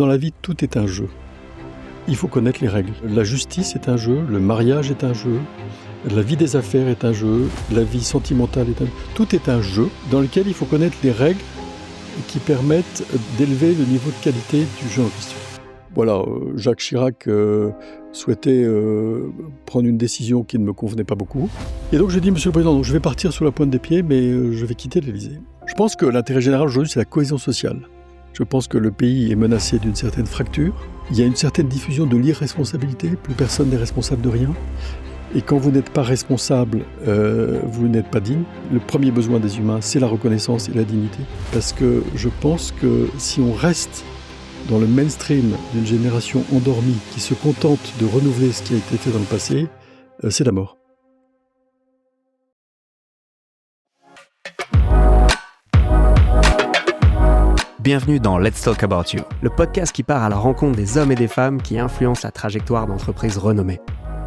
Dans la vie, tout est un jeu. Il faut connaître les règles. La justice est un jeu, le mariage est un jeu, la vie des affaires est un jeu, la vie sentimentale est un jeu. Tout est un jeu dans lequel il faut connaître les règles qui permettent d'élever le niveau de qualité du jeu en question. Voilà, Jacques Chirac souhaitait prendre une décision qui ne me convenait pas beaucoup. Et donc j'ai dit, Monsieur le Président, donc je vais partir sur la pointe des pieds, mais je vais quitter l'Élysée. Je pense que l'intérêt général aujourd'hui, c'est la cohésion sociale. Je pense que le pays est menacé d'une certaine fracture. Il y a une certaine diffusion de l'irresponsabilité. Plus personne n'est responsable de rien. Et quand vous n'êtes pas responsable, vous n'êtes pas digne. Le premier besoin des humains, c'est la reconnaissance et la dignité. Parce que je pense que si on reste dans le mainstream d'une génération endormie qui se contente de renouveler ce qui a été fait dans le passé, c'est la mort. Bienvenue dans Let's Talk About You, le podcast qui part à la rencontre des hommes et des femmes qui influencent la trajectoire d'entreprises renommées.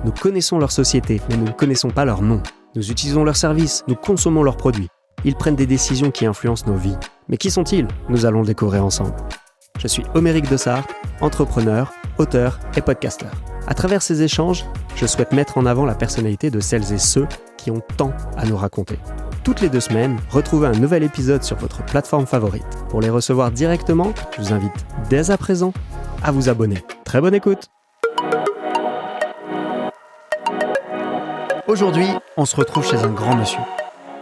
Nous connaissons leur société, mais nous ne connaissons pas leur nom. Nous utilisons leurs services, nous consommons leurs produits. Ils prennent des décisions qui influencent nos vies. Mais qui sont-ils ? Nous allons le découvrir ensemble. Je suis Homéric Dessart, entrepreneur, auteur et podcasteur. À travers ces échanges, je souhaite mettre en avant la personnalité de celles et ceux qui ont tant à nous raconter. Toutes les 2 semaines, retrouvez un nouvel épisode sur votre plateforme favorite. Pour les recevoir directement, je vous invite dès à présent à vous abonner. Très bonne écoute! Aujourd'hui, on se retrouve chez un grand monsieur.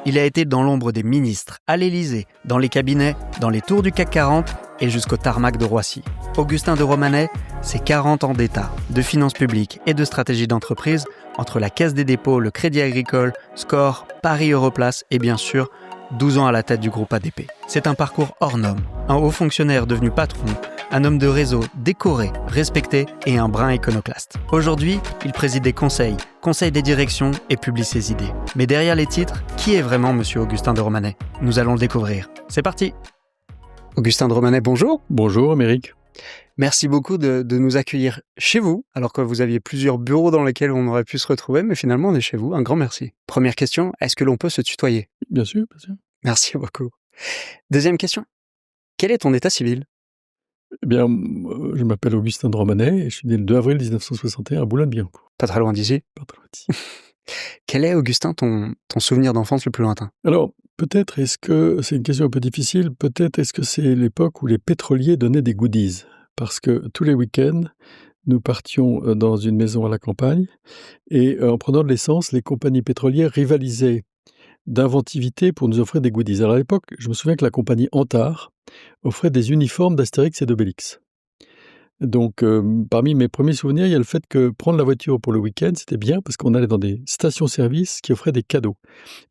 Il a été dans l'ombre des ministres, à l'Élysée, dans les cabinets, dans les tours du CAC 40 et jusqu'au tarmac de Roissy. Augustin de Romanet, c'est 40 ans d'État, de finances publiques et de stratégie d'entreprise entre la Caisse des dépôts, le Crédit Agricole, Score, Paris Europlace et bien sûr, 12 ans à la tête du groupe ADP. C'est un parcours hors norme, un haut fonctionnaire devenu patron, un homme de réseau décoré, respecté et un brin iconoclaste. Aujourd'hui, il préside des conseils des directions et publie ses idées. Mais derrière les titres, qui est vraiment Monsieur Augustin de Romanet ? Nous allons le découvrir. C'est parti ! Augustin de Romanet, bonjour. Bonjour, Amérique. Merci beaucoup de nous accueillir chez vous, alors que vous aviez plusieurs bureaux dans lesquels on aurait pu se retrouver, mais finalement on est chez vous. Un grand merci. Première question, est-ce que l'on peut se tutoyer ? Bien sûr, bien sûr. Merci beaucoup. Deuxième question, quel est ton état civil ? Eh bien, je m'appelle Augustin de Romanet et je suis né le 2 avril 1961 à Boulogne-Billancourt. Pas très loin d'ici. Pas très loin d'ici. Quel est, Augustin, ton souvenir d'enfance le plus lointain ? Alors, peut-être est-ce que, c'est une question un peu difficile, peut-être est-ce que c'est l'époque où les pétroliers donnaient des goodies ? Parce que tous les week-ends, nous partions dans une maison à la campagne et en prenant de l'essence, les compagnies pétrolières rivalisaient d'inventivité pour nous offrir des goodies. Alors à l'époque, je me souviens que la compagnie Antar offrait des uniformes d'Astérix et d'Obélix. Donc, parmi mes premiers souvenirs, il y a le fait que prendre la voiture pour le week-end, c'était bien parce qu'on allait dans des stations-service qui offraient des cadeaux.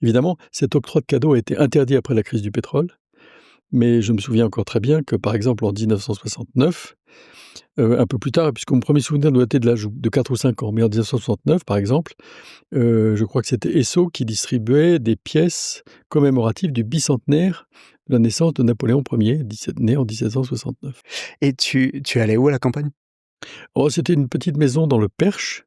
Évidemment, cet octroi de cadeaux a été interdit après la crise du pétrole, mais je me souviens encore très bien que, par exemple, en 1969, un peu plus tard, puisque mon premier souvenir doit être de l'âge de 4 ou 5 ans, mais en 1969, par exemple, je crois que c'était Esso qui distribuait des pièces commémoratives du bicentenaire de la naissance de Napoléon Ier, né en 1769. Et tu allais où à la campagne ? Oh, c'était une petite maison dans le Perche,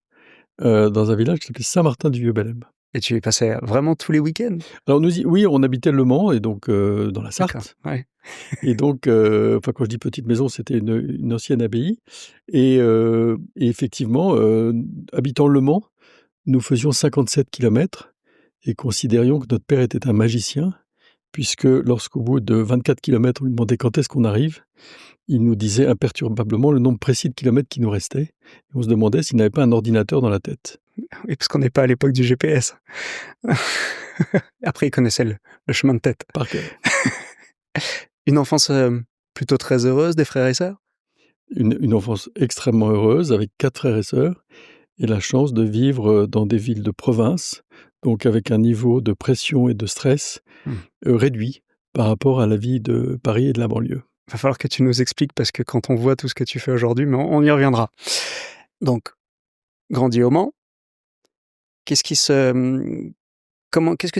dans un village qui s'appelait Saint-Martin-du-Vieux-Belem. Et tu y passais vraiment tous les week-ends ? Alors oui, on habitait Le Mans, et donc dans la Sarthe. D'accord, ouais. Et donc, quand je dis petite maison, c'était une ancienne abbaye. Et effectivement, habitant Le Mans, nous faisions 57 kilomètres et considérions que notre père était un magicien, puisque lorsqu'au bout de 24 kilomètres, on lui demandait quand est-ce qu'on arrive, il nous disait imperturbablement le nombre précis de kilomètres qui nous restait. Et on se demandait s'il n'avait pas un ordinateur dans la tête. Oui, parce qu'on n'est pas à l'époque du GPS. Après, il connaissait le chemin de tête. Par cœur. Une enfance plutôt très heureuse, des frères et sœurs ? Une enfance extrêmement heureuse, avec 4 frères et sœurs, et la chance de vivre dans des villes de province, donc avec un niveau de pression et de stress réduit par rapport à la vie de Paris et de la banlieue. Il va falloir que tu nous expliques, parce que quand on voit tout ce que tu fais aujourd'hui, mais on y reviendra. Donc, grandi au Mans, qu'est-ce que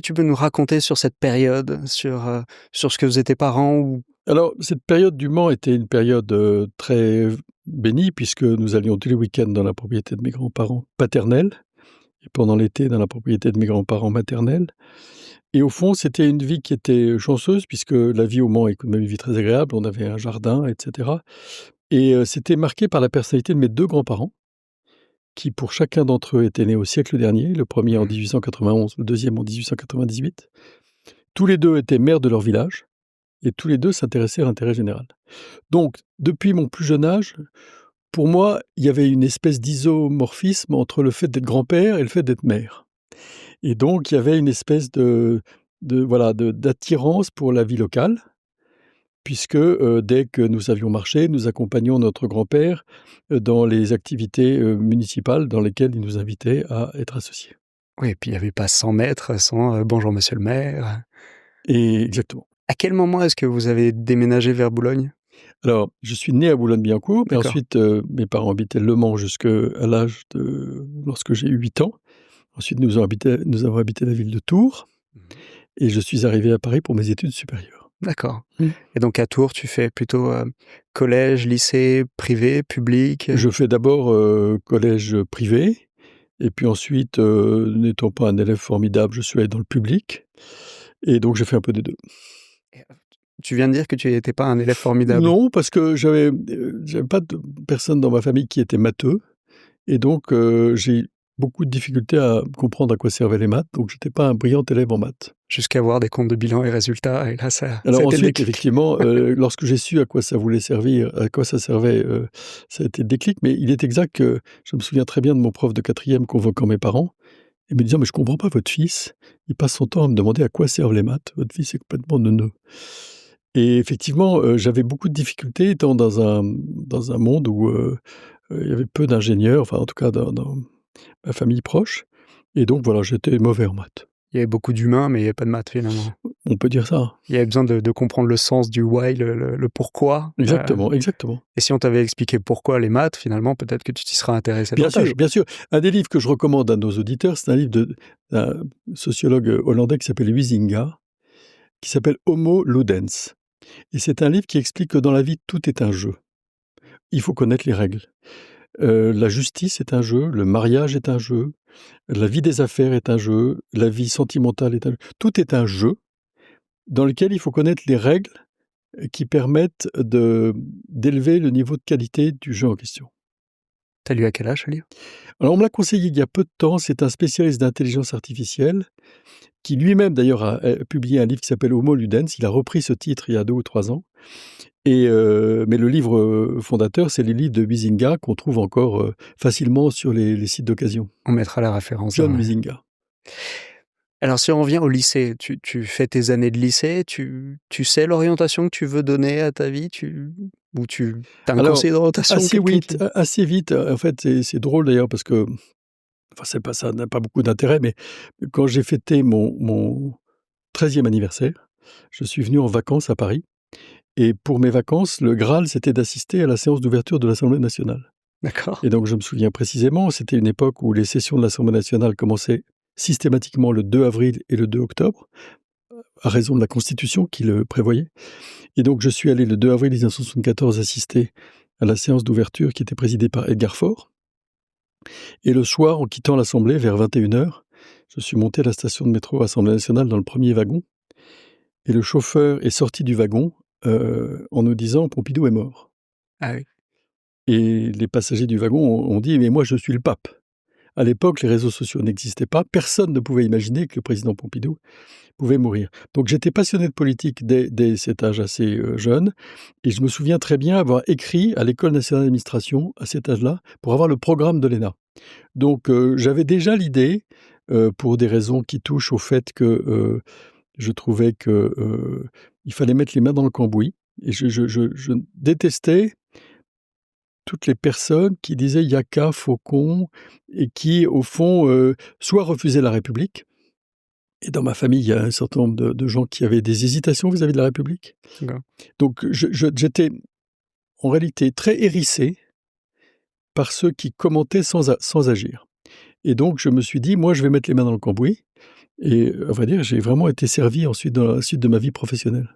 tu peux nous raconter sur cette période, sur ce que faisaient tes parents Alors, cette période du Mans était une période très bénie, puisque nous allions tous les week-ends dans la propriété de mes grands-parents paternels, et pendant l'été dans la propriété de mes grands-parents maternels. Et au fond, c'était une vie qui était chanceuse, puisque la vie au Mans est quand même une vie très agréable, on avait un jardin, etc. Et c'était marqué par la personnalité de mes 2 grands-parents, qui pour chacun d'entre eux étaient nés au siècle dernier, le premier en 1891, le deuxième en 1898. Tous les 2 étaient maires de leur village et tous les 2 s'intéressaient à l'intérêt général. Donc, depuis mon plus jeune âge, pour moi, il y avait une espèce d'isomorphisme entre le fait d'être grand-père et le fait d'être maire. Et donc, il y avait une espèce d'attirance pour la vie locale, puisque dès que nous avions marché, nous accompagnions notre grand-père dans les activités municipales dans lesquelles il nous invitait à être associés. Oui, et puis il n'y avait pas 100 mètres sans bonjour monsieur le maire. Et exactement. À quel moment est-ce que vous avez déménagé vers Boulogne? Alors, je suis né à Boulogne-Billancourt, mais D'accord. ensuite, mes parents habitaient Le Mans jusqu'à l'âge de lorsque j'ai eu 8 ans. Ensuite, nous avons habité la ville de Tours et je suis arrivé à Paris pour mes études supérieures. D'accord. Et donc à Tours, tu fais plutôt collège, lycée, privé, public? Je fais d'abord collège privé et puis ensuite, n'étant pas un élève formidable, je suis allé dans le public et donc j'ai fait un peu des 2. Tu viens de dire que tu n'étais pas un élève formidable. Non, parce que j'avais pas de personne dans ma famille qui était matheux et donc j'ai beaucoup de difficultés à comprendre à quoi servaient les maths, donc j'étais pas un brillant élève en maths. Jusqu'à voir des comptes de bilan et résultats, et là, ça Alors a été le ensuite, déclic. effectivement, lorsque j'ai su à quoi ça voulait servir, à quoi ça servait, ça a été le déclic, mais il est exact que je me souviens très bien de mon prof de 4e convoquant mes parents et me disant: «Mais je comprends pas votre fils, il passe son temps à me demander à quoi servent les maths, votre fils est complètement neuneux». Et effectivement, j'avais beaucoup de difficultés étant dans un monde où, il y avait peu d'ingénieurs, enfin en tout cas dans ma famille proche et donc voilà, j'étais mauvais en maths. Il y avait beaucoup d'humains, mais il n'y avait pas de maths finalement. On peut dire ça. Il y avait besoin de comprendre le sens du why, le pourquoi. Exactement. Et si on t'avait expliqué pourquoi les maths, finalement, peut-être que tu t'y seras intéressé Bien davantage. sûr, bien sûr. Un des livres que je recommande à nos auditeurs, c'est un livre d'un sociologue hollandais qui s'appelle Huizinga, qui s'appelle Homo Ludens. Et c'est un livre qui explique que dans la vie, tout est un jeu. Il faut connaître les règles. La justice est un jeu, le mariage est un jeu, la vie des affaires est un jeu, la vie sentimentale est un jeu. Tout est un jeu dans lequel il faut connaître les règles qui permettent d'élever le niveau de qualité du jeu en question. T'as lu à quel âge, ce livre? Alors on me l'a conseillé il y a peu de temps, c'est un spécialiste d'intelligence artificielle qui lui-même d'ailleurs a publié un livre qui s'appelle Homo Ludens. Il a repris ce titre il y a 2 ou 3 ans. Mais le livre fondateur, c'est les livres de Huizinga qu'on trouve encore facilement sur les sites d'occasion. On mettra la référence. John Huizinga. Alors si on revient au lycée, tu fais tes années de lycée, tu sais l'orientation que tu veux donner à ta vie, ou tu as un Alors, conseiller d'orientation? assez vite, en fait, c'est drôle d'ailleurs parce que, enfin c'est pas ça n'a pas beaucoup d'intérêt, mais quand j'ai fêté mon 13e anniversaire, je suis venu en vacances à Paris et pour mes vacances, le Graal, c'était d'assister à la séance d'ouverture de l'Assemblée nationale. D'accord. Et donc je me souviens précisément, c'était une époque où les sessions de l'Assemblée nationale commençaient systématiquement le 2 avril et le 2 octobre, à raison de la Constitution qui le prévoyait. Et donc je suis allé le 2 avril 1974 assister à la séance d'ouverture qui était présidée par Edgar Faure. Et le soir, en quittant l'Assemblée vers 21h, je suis monté à la station de métro Assemblée nationale dans le premier wagon. Et le chauffeur est sorti du wagon en nous disant « Pompidou est mort ». Ah oui. Et les passagers du wagon ont dit « Mais moi, je suis le pape ». À l'époque, les réseaux sociaux n'existaient pas. Personne ne pouvait imaginer que le président Pompidou pouvait mourir. Donc j'étais passionné de politique dès cet âge assez jeune. Et je me souviens très bien avoir écrit à l'École nationale d'administration, à cet âge-là, pour avoir le programme de l'ENA. Donc j'avais déjà l'idée, pour des raisons qui touchent au fait que je trouvais qu'il fallait mettre les mains dans le cambouis. Et je détestais toutes les personnes qui disaient yaka, faucon, et qui, au fond, soit refusaient la République. Et dans ma famille, il y a un certain nombre de gens qui avaient des hésitations vis-à-vis de la République. D'accord. Donc j'étais en réalité très hérissé par ceux qui commentaient sans agir. Et donc je me suis dit, moi je vais mettre les mains dans le cambouis. Et à vrai dire, j'ai vraiment été servi ensuite dans la suite de ma vie professionnelle.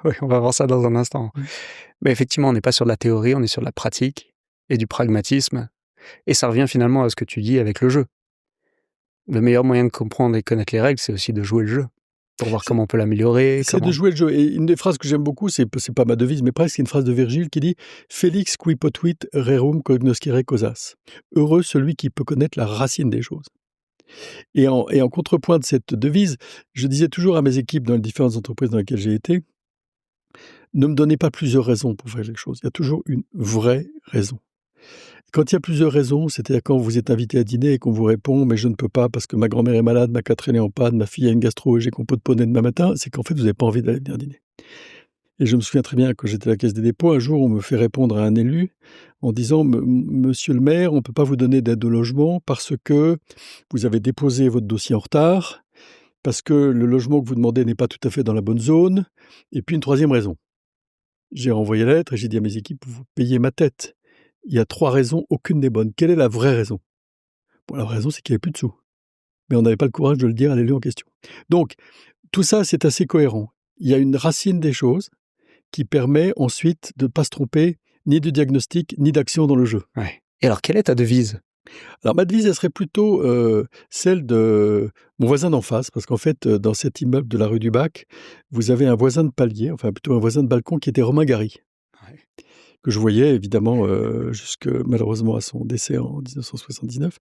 Oui, on va voir ça dans un instant. Oui. Mais effectivement, on n'est pas sur de la théorie, on est sur de la pratique et du pragmatisme. Et ça revient finalement à ce que tu dis avec le jeu. Le meilleur moyen de comprendre et connaître les règles, c'est aussi de jouer le jeu. pour voir comment on peut l'améliorer. C'est de jouer le jeu. Et une des phrases que j'aime beaucoup, c'est pas ma devise, mais presque, c'est une phrase de Virgile qui dit « Felix qui potuit rerum cognoscere causas ». Heureux celui qui peut connaître la racine des choses. Et en contrepoint de cette devise, je disais toujours à mes équipes dans les différentes entreprises dans lesquelles j'ai été, ne me donnez pas plusieurs raisons pour faire quelque chose. Il y a toujours une vraie raison. Quand il y a plusieurs raisons, c'est-à-dire quand vous êtes invité à dîner et qu'on vous répond « mais je ne peux pas parce que ma grand-mère est malade, ma Catherine est en panne, ma fille a une gastro et j'ai qu'on peut te poney demain matin », c'est qu'en fait vous n'avez pas envie d'aller venir dîner. Et je me souviens très bien, quand j'étais à la Caisse des dépôts, un jour on me fait répondre à un élu en disant « Monsieur le maire, on ne peut pas vous donner d'aide au logement parce que vous avez déposé votre dossier en retard, parce que le logement que vous demandez n'est pas tout à fait dans la bonne zone, et puis une troisième raison. » J'ai renvoyé la lettre et j'ai dit à mes équipes « Vous payez ma tête. Il y a 3 raisons, aucune n'est bonne. Quelle est la vraie raison ?» Bon, la vraie raison, c'est qu'il n'y avait plus de sous. Mais on n'avait pas le courage de le dire à l'élu en question. Donc, tout ça, c'est assez cohérent. Il y a une racine des choses qui permet ensuite de ne pas se tromper ni de diagnostic, ni d'action dans le jeu. Ouais. Et alors, quelle est ta devise ? Alors, ma devise, elle serait plutôt celle de mon voisin d'en face, parce qu'en fait, dans cet immeuble de la rue du Bac, vous avez un voisin de palier, enfin plutôt un voisin de balcon qui était Romain Gary. Ouais. Que je voyais évidemment jusque malheureusement à son décès en 1979.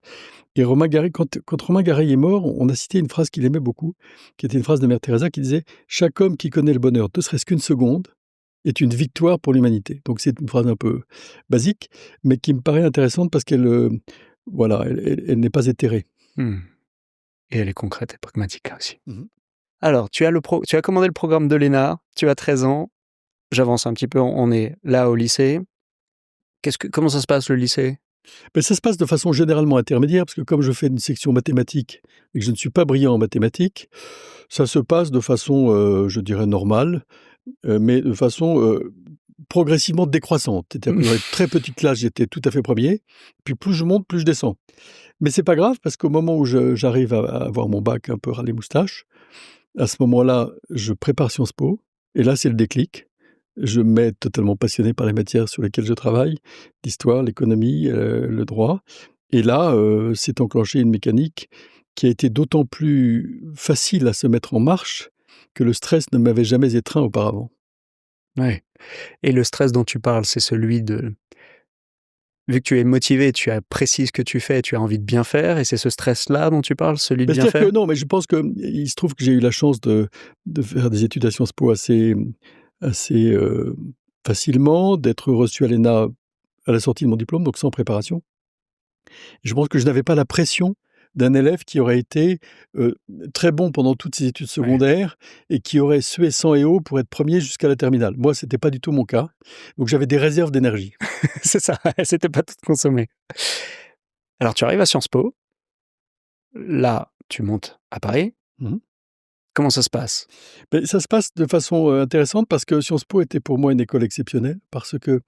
Et Romain Gary, quand Romain Gary est mort, on a cité une phrase qu'il aimait beaucoup, qui était une phrase de Mère Teresa qui disait « Chaque homme qui connaît le bonheur, ne serait-ce qu'une seconde, est une victoire pour l'humanité ». Donc c'est une phrase un peu basique, mais qui me paraît intéressante parce qu'elle elle n'est pas éthérée. Et elle est concrète et pragmatique aussi. Alors, tu as commandé le programme de l'ENA, tu as 13 ans, j'avance un petit peu, on est là au lycée. Comment ça se passe le lycée ? Ben, ça se passe de façon généralement intermédiaire, parce que comme je fais une section mathématiques et que je ne suis pas brillant en mathématiques, ça se passe de façon, je dirais, normale, mais de façon progressivement décroissante. C'est-à-dire que dans les très petites classes, j'étais tout à fait premier, puis plus je monte, plus je descends. Mais c'est pas grave, parce qu'au moment où j'arrive à avoir mon bac un peu ras les moustaches, à ce moment-là, je prépare Sciences Po, et là, c'est le déclic. Je me mets totalement passionné par les matières sur lesquelles je travaille, l'histoire, l'économie, le droit. Et là, s'est enclenchée une mécanique qui a été d'autant plus facile à se mettre en marche que le stress ne m'avait jamais étreint auparavant. Ouais. Et le stress dont tu parles, c'est celui de... Vu que tu es motivé, tu apprécies ce que tu fais, tu as envie de bien faire, et c'est ce stress-là dont tu parles, celui de bien faire ? Que non, mais je pense qu'il se trouve que j'ai eu la chance de faire des études à Sciences Po assez facilement, d'être reçu à l'ENA à la sortie de mon diplôme, donc sans préparation. Je pense que je n'avais pas la pression d'un élève qui aurait été très bon pendant toutes ses études secondaires et qui aurait sué sang et eau pour être premier jusqu'à la terminale. Moi, ce n'était pas du tout mon cas, donc j'avais des réserves d'énergie. C'est ça, c'était pas tout consommé. Alors, tu arrives à Sciences Po, là, tu montes à Paris. Comment ça se passe ? Mais ça se passe de façon intéressante parce que Sciences Po était pour moi une école exceptionnelle, parce que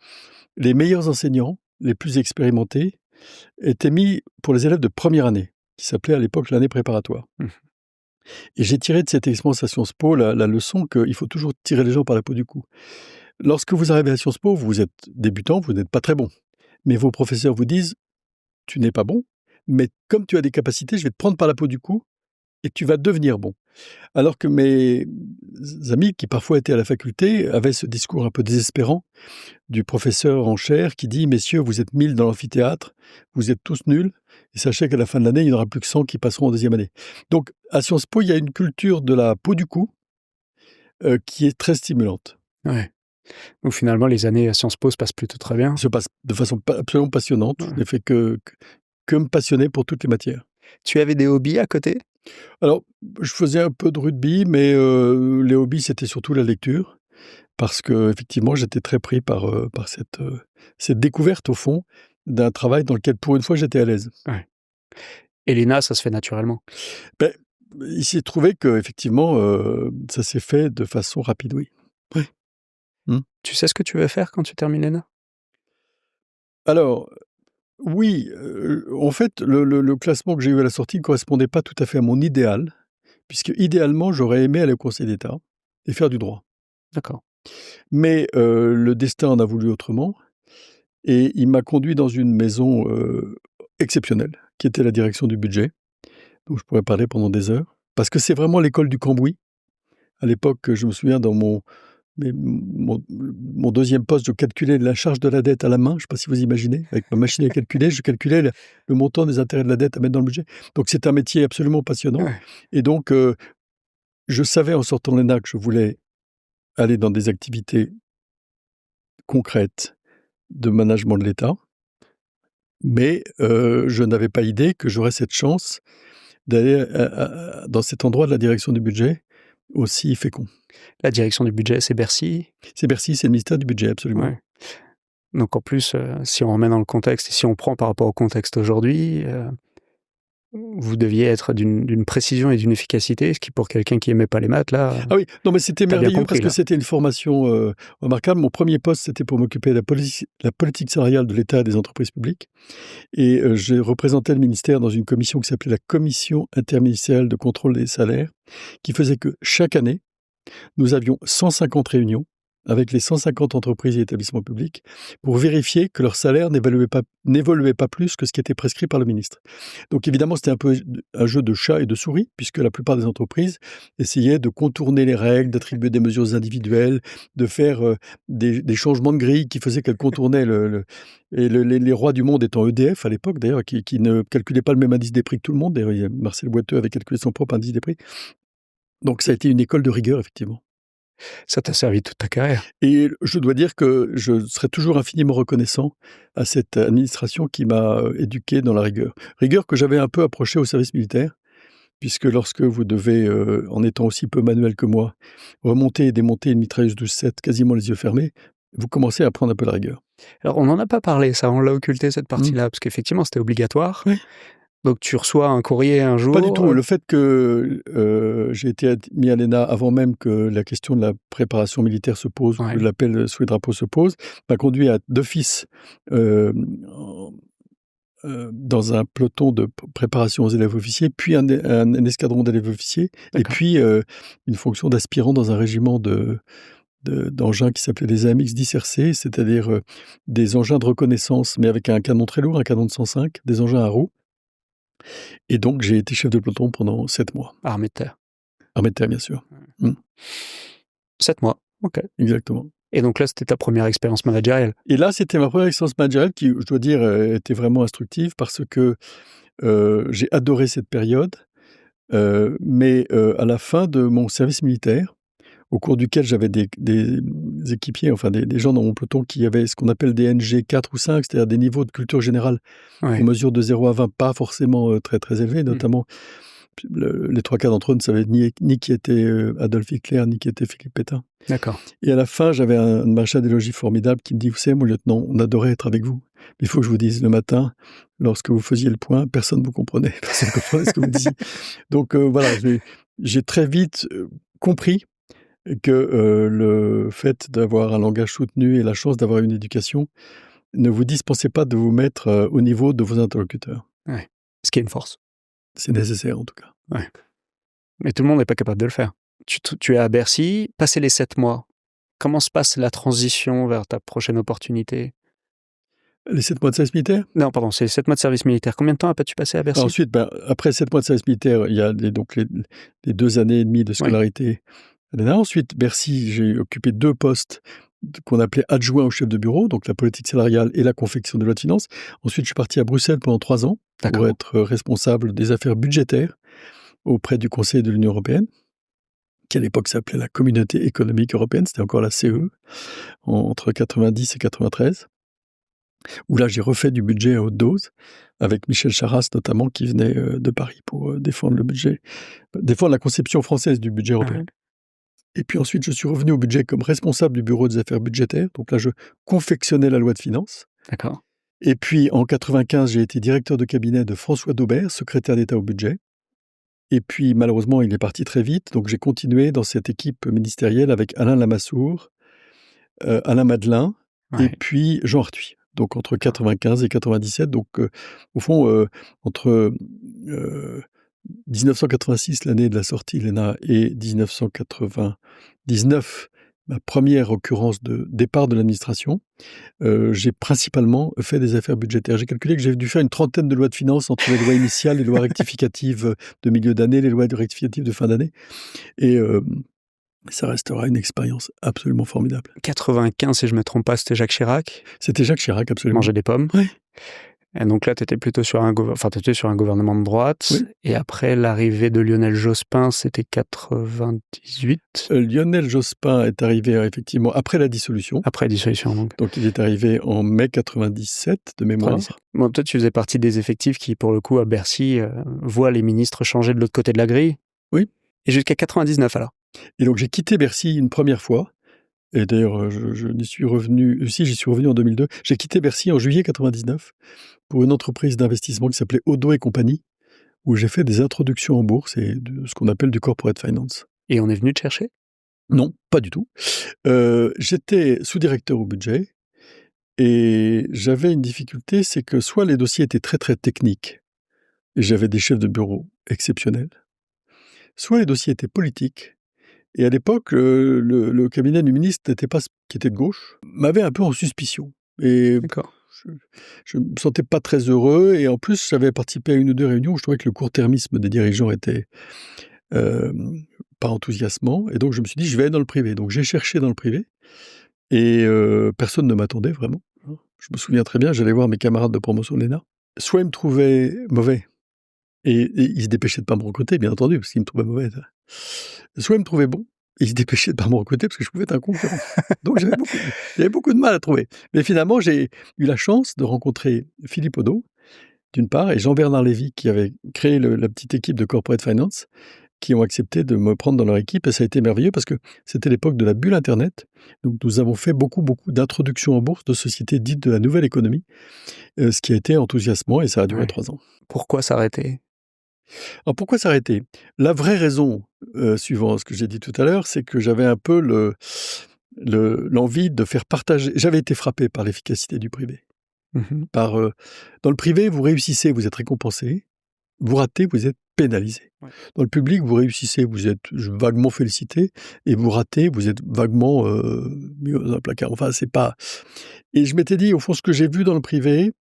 les meilleurs enseignants, les plus expérimentés, étaient mis pour les élèves de première année, qui s'appelait à l'époque l'année préparatoire. Et j'ai tiré de cette expérience à Sciences Po la leçon qu'il faut toujours tirer les gens par la peau du cou. Lorsque vous arrivez à Sciences Po, vous êtes débutant, vous n'êtes pas très bon. Mais vos professeurs vous disent « tu n'es pas bon, mais comme tu as des capacités, je vais te prendre par la peau du cou et tu vas devenir bon ». Alors que mes amis, qui parfois étaient à la faculté, avaient ce discours un peu désespérant du professeur en chaire qui dit « Messieurs, vous êtes 1000 dans l'amphithéâtre, vous êtes tous nuls, et sachez qu'à la fin de l'année, il n'y en aura plus que 100 qui passeront en deuxième année. » Donc, à Sciences Po, il y a une culture de la peau du cou qui est très stimulante. Ouais. Donc finalement, les années à Sciences Po se passent plutôt très bien. Se passent de façon absolument passionnante. Je n'ai fait que me passionner pour toutes les matières. Tu avais des hobbies à côté ? Alors, je faisais un peu de rugby, mais les hobbies, c'était surtout la lecture, parce que effectivement, j'étais très pris par cette découverte, au fond, d'un travail dans lequel, pour une fois, j'étais à l'aise. Ouais. Et l'ENA, ça se fait naturellement ? Il s'est trouvé qu'effectivement, ça s'est fait de façon rapide, oui. Tu sais ce que tu veux faire quand tu termines l'ENA ? Alors, oui, en fait, le classement que j'ai eu à la sortie ne correspondait pas tout à fait à mon idéal, puisque idéalement, j'aurais aimé aller au Conseil d'État et faire du droit. D'accord. Mais le destin en a voulu autrement, et il m'a conduit dans une maison exceptionnelle, qui était la direction du budget, dont je pourrais parler pendant des heures, parce que c'est vraiment l'école du Cambouis. À l'époque, je me souviens, dans mon deuxième poste, je calculais la charge de la dette à la main. Je ne sais pas si vous imaginez. Avec ma machine à calculer, je calculais le montant des intérêts de la dette à mettre dans le budget. Donc, c'est un métier absolument passionnant. Ouais. Et donc, je savais en sortant de l'ENA que je voulais aller dans des activités concrètes de management de l'État. Mais je n'avais pas idée que j'aurais cette chance d'aller dans cet endroit de la direction du budget aussi fécond. La direction du budget, c'est Bercy. C'est Bercy, c'est le ministère du budget, absolument. Ouais. Donc en plus, si on remet dans le contexte, et si on prend par rapport au contexte aujourd'hui, vous deviez être d'une précision et d'une efficacité, ce qui pour quelqu'un qui aimait pas les maths, là... Ah oui, non mais c'était merveilleux compris, parce que c'était une formation remarquable. Mon premier poste, c'était pour m'occuper de la politique salariale de l'État et des entreprises publiques. Et j'ai représenté le ministère dans une commission qui s'appelait la Commission interministérielle de contrôle des salaires, qui faisait que chaque année, nous avions 150 réunions avec les 150 entreprises et établissements publics pour vérifier que leur salaire n'évoluait pas plus que ce qui était prescrit par le ministre. Donc évidemment, c'était un peu un jeu de chat et de souris, puisque la plupart des entreprises essayaient de contourner les règles, d'attribuer des mesures individuelles, de faire des changements de grille qui faisaient qu'elles contournaient les rois du monde étant EDF à l'époque, d'ailleurs, qui ne calculait pas le même indice des prix que tout le monde. D'ailleurs, Marcel Boiteux avait calculé son propre indice des prix. Donc ça a été une école de rigueur, effectivement. Ça t'a servi toute ta carrière. Et je dois dire que je serai toujours infiniment reconnaissant à cette administration qui m'a éduqué dans la rigueur. Rigueur que j'avais un peu approchée au service militaire, puisque lorsque vous devez, en étant aussi peu manuel que moi, remonter et démonter une mitrailleuse 12-7 quasiment les yeux fermés, vous commencez à prendre un peu la rigueur. Alors on n'en a pas parlé, ça, on l'a occulté cette partie-là, parce qu'effectivement c'était obligatoire. Oui. Donc tu reçois un courrier un jour... Pas du tout. Le fait que j'ai été admis à l'ENA avant même que la question de la préparation militaire se pose, ou que l'appel sous les drapeaux se pose, m'a conduit d'office dans un peloton de préparation aux élèves officiers, puis un escadron d'élèves officiers, et puis une fonction d'aspirant dans un régiment d'engins qui s'appelait les AMX 10RC, c'est-à-dire des engins de reconnaissance, mais avec un canon très lourd, un canon de 105, des engins à roues. Et donc, j'ai été chef de peloton pendant 7 mois. Armée de terre. Armée de terre, bien sûr. 7 mois, ok. Exactement. Et donc là, c'était ta première expérience managériale. Et là, c'était ma première expérience managériale qui, je dois dire, était vraiment instructive parce que j'ai adoré cette période. Mais à la fin de mon service militaire, au cours duquel j'avais des équipiers, enfin des gens dans mon peloton qui avaient ce qu'on appelle des NG 4 ou 5, c'est-à-dire des niveaux de culture générale en mesure de 0 à 20, pas forcément très très élevés, notamment les 3 quarts d'entre eux ne savaient ni qui était Adolf Hitler, ni qui était Philippe Pétain. D'accord. Et à la fin, j'avais un maréchal des logis formidable qui me dit, vous savez, mon lieutenant, on adorait être avec vous. Mais il faut que je vous dise, le matin, lorsque vous faisiez le point, personne ne vous comprenait. Personne ne comprenait ce que vous disiez. Donc voilà, j'ai très vite compris que le fait d'avoir un langage soutenu et la chance d'avoir une éducation ne vous dispensait pas de vous mettre au niveau de vos interlocuteurs. Ouais. Ce qui est une force. C'est nécessaire, en tout cas. Ouais. Mais tout le monde n'est pas capable de le faire. Tu es à Bercy, passé les 7 mois. Comment se passe la transition vers ta prochaine opportunité ? Les 7 mois de service militaire ? Non, pardon, c'est les 7 mois de service militaire. Combien de temps as-tu passé à Bercy ? Ensuite, après 7 mois de service militaire, il y a donc les 2 années et demie de scolarité. Oui. Ensuite, Bercy, j'ai occupé 2 postes qu'on appelait adjoint au chef de bureau, donc la politique salariale et la confection de loi de finances. Ensuite, je suis parti à Bruxelles pendant 3 ans pour être responsable des affaires budgétaires auprès du Conseil de l'Union européenne, qui à l'époque s'appelait la Communauté économique européenne, c'était encore la CE, entre 90 et 93, où là j'ai refait du budget à haute dose, avec Michel Charasse notamment, qui venait de Paris pour défendre le budget, défendre la conception française du budget européen. Et puis ensuite, je suis revenu au budget comme responsable du bureau des affaires budgétaires. Donc là, je confectionnais la loi de finances. D'accord. Et puis en 95, j'ai été directeur de cabinet de François Daubert, secrétaire d'État au budget. Et puis malheureusement, il est parti très vite. Donc j'ai continué dans cette équipe ministérielle avec Alain Lamassoure, Alain Madelin et puis Jean Arthuis. Donc entre 95 et 97. Donc au fond, entre 1986, l'année de la sortie de l'ENA, et 1999, ma première occurrence de départ de l'administration, j'ai principalement fait des affaires budgétaires. J'ai calculé que j'ai dû faire une 30aine de lois de finances entre les lois initiales, les lois rectificatives de milieu d'année, les lois rectificatives de fin d'année. Et Ça restera une expérience absolument formidable. 95, si je ne me trompe pas, c'était Jacques Chirac. C'était Jacques Chirac, absolument. Manger des pommes. Oui. Et donc là, tu étais plutôt sur un gouvernement de droite. Oui. Et après, l'arrivée de Lionel Jospin, c'était 98. Lionel Jospin est arrivé effectivement après la dissolution. Après la dissolution, donc. Donc il est arrivé en mai 97, de mémoire. 97. Bon, toi, tu faisais partie des effectifs qui, pour le coup, à Bercy, voient les ministres changer de l'autre côté de la grille. Oui. Et jusqu'à 99, alors. Et donc j'ai quitté Bercy une première fois. Et d'ailleurs, je n'y suis revenu... Si, j'y suis revenu en 2002. J'ai quitté Bercy en juillet 99 pour une entreprise d'investissement qui s'appelait Odo et compagnie, où j'ai fait des introductions en bourse et de ce qu'on appelle du corporate finance. Et on est venu te chercher ? Non, pas du tout. J'étais sous-directeur au budget et j'avais une difficulté, c'est que soit les dossiers étaient très très techniques, et j'avais des chefs de bureau exceptionnels, soit les dossiers étaient politiques. Et à l'époque, le cabinet du ministre n'était pas, qui était de gauche, m'avait un peu en suspicion. Et D'accord. je ne me sentais pas très heureux. Et en plus, j'avais participé à une ou deux réunions où je trouvais que le court-termisme des dirigeants était pas enthousiasmant. Et donc, je me suis dit, je vais aller dans le privé. Donc, j'ai cherché dans le privé. Et personne ne m'attendait vraiment. Je me souviens très bien, j'allais voir mes camarades de promotion de l'ENA. Soit ils me trouvaient mauvais, et ils se dépêchaient de ne pas me recruter, bien entendu, parce qu'ils me trouvaient mauvais. Soit ils me trouvaient bon, et ils se dépêchaient de ne pas me recruter, parce que je pouvais être un concurrent. Donc j'avais beaucoup de mal à trouver. Mais finalement, j'ai eu la chance de rencontrer Philippe Odo, d'une part, et Jean-Bernard Lévy, qui avait créé la petite équipe de Corporate Finance, qui ont accepté de me prendre dans leur équipe, et ça a été merveilleux, parce que c'était l'époque de la bulle Internet. Donc nous avons fait beaucoup d'introductions en bourse de sociétés dites de la nouvelle économie, ce qui a été enthousiasmant, et ça a duré 3 ans. Pourquoi s'arrêter ? Alors pourquoi s'arrêter ? La vraie raison, suivant ce que j'ai dit tout à l'heure, c'est que j'avais un peu l'envie de faire partager... J'avais été frappé par l'efficacité du privé. Dans le privé, vous réussissez, vous êtes récompensé. Vous ratez, vous êtes pénalisé. Ouais. Dans le public, vous réussissez, vous êtes vaguement félicité. Et vous ratez, vous êtes vaguement mis dans un placard. Enfin, c'est pas... Et je m'étais dit, au fond, ce que j'ai vu dans le privé,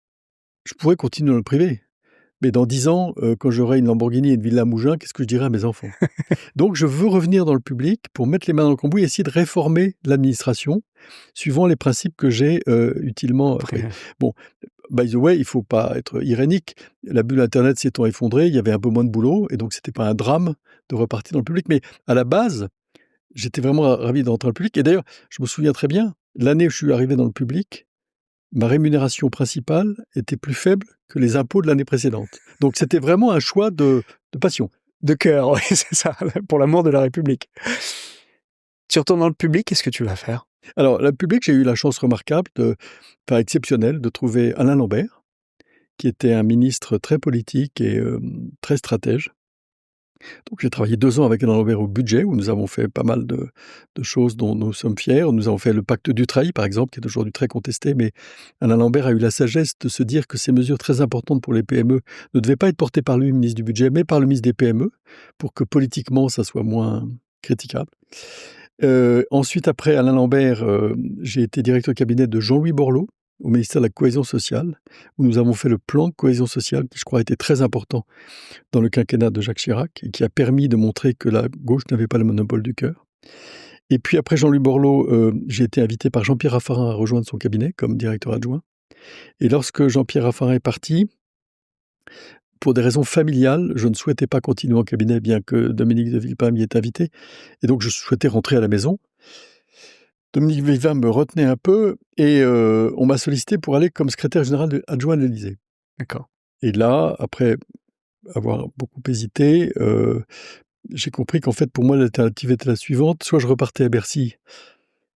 je pourrais continuer dans le privé. Mais dans 10 ans, quand j'aurai une Lamborghini et une villa à Mougins, qu'est-ce que je dirai à mes enfants ? Donc, je veux revenir dans le public pour mettre les mains dans le cambouis et essayer de réformer l'administration suivant les principes que j'ai utilement appris. Bon, by the way, il ne faut pas être irénique. La bulle Internet s'étant effondrée, il y avait un peu moins de boulot et donc ce n'était pas un drame de repartir dans le public. Mais à la base, j'étais vraiment ravi d'entrer dans le public. Et d'ailleurs, je me souviens très bien, l'année où je suis arrivé dans le public, ma rémunération principale était plus faible que les impôts de l'année précédente. Donc c'était vraiment un choix de passion. De cœur, oui, c'est ça, pour l'amour de la République. Tu retournes dans le public, qu'est-ce que tu vas faire ? Alors, le public, j'ai eu la chance remarquable, exceptionnelle, de trouver Alain Lambert, qui était un ministre très politique et très stratège. Donc j'ai travaillé 2 ans avec Alain Lambert au budget, où nous avons fait pas mal de choses dont nous sommes fiers. Nous avons fait le pacte Dutreil, par exemple, qui est aujourd'hui très contesté, mais Alain Lambert a eu la sagesse de se dire que ces mesures très importantes pour les PME ne devaient pas être portées par lui, ministre du budget, mais par le ministre des PME, pour que politiquement, ça soit moins critiquable. Ensuite, après Alain Lambert, j'ai été directeur de cabinet de Jean-Louis Borloo, au ministère de la Cohésion sociale, où nous avons fait le plan de cohésion sociale, qui je crois a été très important dans le quinquennat de Jacques Chirac, et qui a permis de montrer que la gauche n'avait pas le monopole du cœur. Et puis après Jean-Louis Borloo, j'ai été invité par Jean-Pierre Raffarin à rejoindre son cabinet comme directeur adjoint. Et lorsque Jean-Pierre Raffarin est parti, pour des raisons familiales, je ne souhaitais pas continuer en cabinet, bien que Dominique de Villepin m'y ait invité, et donc je souhaitais rentrer à la maison. Dominique Villepin me retenait un peu et on m'a sollicité pour aller comme secrétaire général adjoint de l'Élysée. D'accord. Et là, après avoir beaucoup hésité, j'ai compris qu'en fait, pour moi, l'alternative était la suivante. Soit je repartais à Bercy,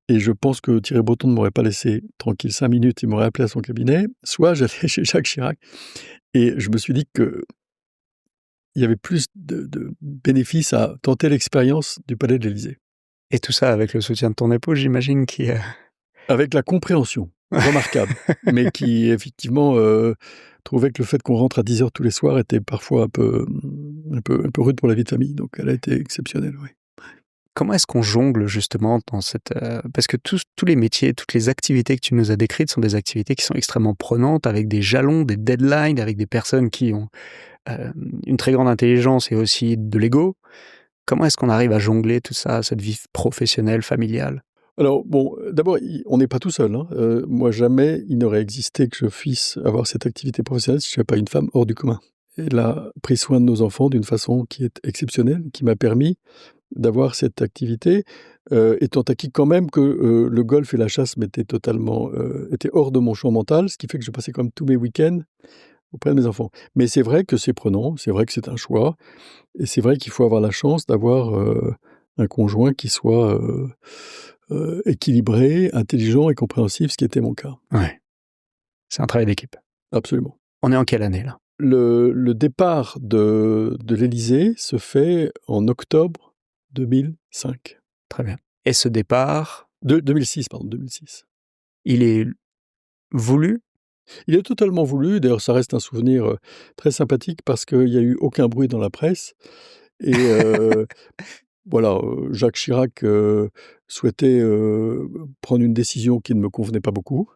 et je pense que Thierry Breton ne m'aurait pas laissé tranquille 5 minutes, il m'aurait appelé à son cabinet, soit j'allais chez Jacques Chirac. Et je me suis dit qu'il y avait plus de bénéfices à tenter l'expérience du palais de l'Élysée. Et tout ça avec le soutien de ton épouse, j'imagine, qui... Avec la compréhension remarquable, mais qui effectivement trouvait que le fait qu'on rentre à 10h tous les soirs était parfois un peu rude pour la vie de famille. Donc elle a été exceptionnelle, oui. Comment est-ce qu'on jongle justement dans cette... Parce que tous les métiers, toutes les activités que tu nous as décrites sont des activités qui sont extrêmement prenantes, avec des jalons, des deadlines, avec des personnes qui ont une très grande intelligence et aussi de l'ego. Comment est-ce qu'on arrive à jongler tout ça, cette vie professionnelle, familiale? Alors bon, d'abord, on n'est pas tout seul, hein. Moi, jamais il n'aurait existé que je puisse avoir cette activité professionnelle si je n'avais pas une femme hors du commun. Elle a pris soin de nos enfants d'une façon qui est exceptionnelle, qui m'a permis d'avoir cette activité, étant acquis quand même que, le golf et la chasse m'étaient totalement, étaient hors de mon champ mental, ce qui fait que je passais quand même tous mes week-ends auprès de mes enfants. Mais c'est vrai que c'est prenant, c'est vrai que c'est un choix et c'est vrai qu'il faut avoir la chance d'avoir, un conjoint qui soit, équilibré, intelligent et compréhensif, ce qui était mon cas. Ouais, c'est un travail d'équipe. Absolument. On est en quelle année, là? Le départ de l'Élysée se fait en octobre 2005. Très bien. Et ce départ, 2006, pardon, 2006. il est voulu? Il est totalement voulu, d'ailleurs ça reste un souvenir, très sympathique parce qu'il y a eu aucun bruit dans la presse et voilà, Jacques Chirac, souhaitait, prendre une décision qui ne me convenait pas beaucoup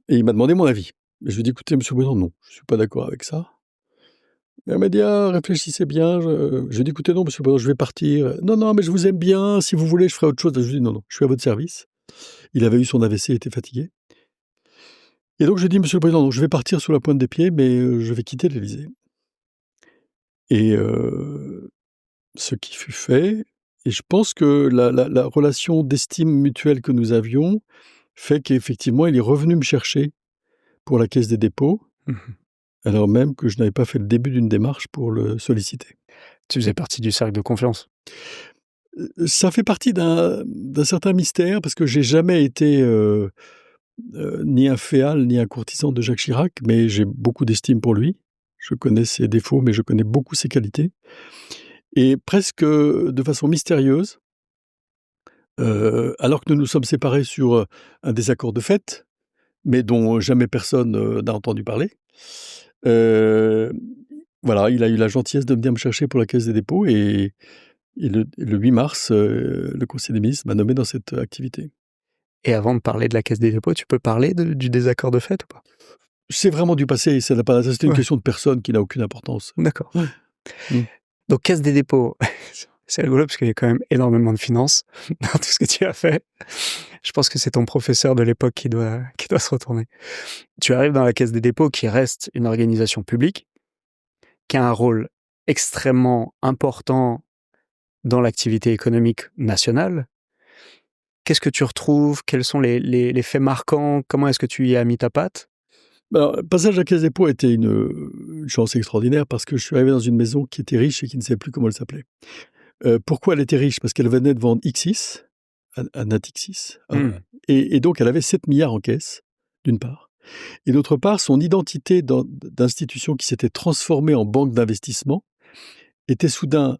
et il m'a demandé mon avis. Et je lui ai dit: «Écoutez, monsieur le président, non, je ne suis pas d'accord avec ça». Et elle m'a dit: «Ah, réfléchissez bien». Je lui ai dit: «Écoutez, non, monsieur le président, je vais partir». «Non, non, mais je vous aime bien, si vous voulez, je ferai autre chose». Je lui ai dit: «Non, non, je suis à votre service». Il avait eu son AVC, il était fatigué. Et donc je dis: «Monsieur le président, donc je vais partir sur la pointe des pieds, mais je vais quitter l'Élysée». Et ce qui fut fait et je pense que la relation d'estime mutuelle que nous avions fait qu'effectivement, il est revenu me chercher pour la Caisse des dépôts, Mmh. alors même que je n'avais pas fait le début d'une démarche pour le solliciter. Tu faisais partie du cercle de confiance? Ça fait partie d'un certain mystère parce que j'ai jamais été, ni un féal ni un courtisan de Jacques Chirac, mais j'ai beaucoup d'estime pour lui. Je connais ses défauts, mais je connais beaucoup ses qualités et presque, de façon mystérieuse, alors que nous nous sommes séparés sur, un désaccord de fait, mais dont jamais personne, n'a entendu parler, heu, voilà, il a eu la gentillesse de venir me chercher pour la Caisse des dépôts et le 8 mars, le Conseil des ministres m'a nommé dans cette activité. Et avant de parler de la Caisse des dépôts, tu peux parler du désaccord de fait ou pas? C'est vraiment du passé, ça n'a pas c'était une Ouais. question de personne qui n'a aucune importance. D'accord. Ouais. Mmh. Donc Caisse des dépôts, c'est rigolo parce qu'il y a quand même énormément de finances dans tout ce que tu as fait. Je pense que c'est ton professeur de l'époque qui doit se retourner. Tu arrives dans la Caisse des dépôts qui reste une organisation publique, qui a un rôle extrêmement important dans l'activité économique nationale. Qu'est-ce que tu retrouves? Quels sont les faits marquants? Comment est-ce que tu y as mis ta patte? Alors, le passage à la Caisse des dépôts a été une chance extraordinaire parce que je suis arrivé dans une maison qui était riche et qui ne savait plus comment elle s'appelait. Pourquoi elle était riche? Parce qu'elle venait de vendre Xis, à Natixis, Mmh. et donc elle avait 7 milliards en caisse, d'une part et d'autre part, son identité d'institution qui s'était transformée en banque d'investissement était soudain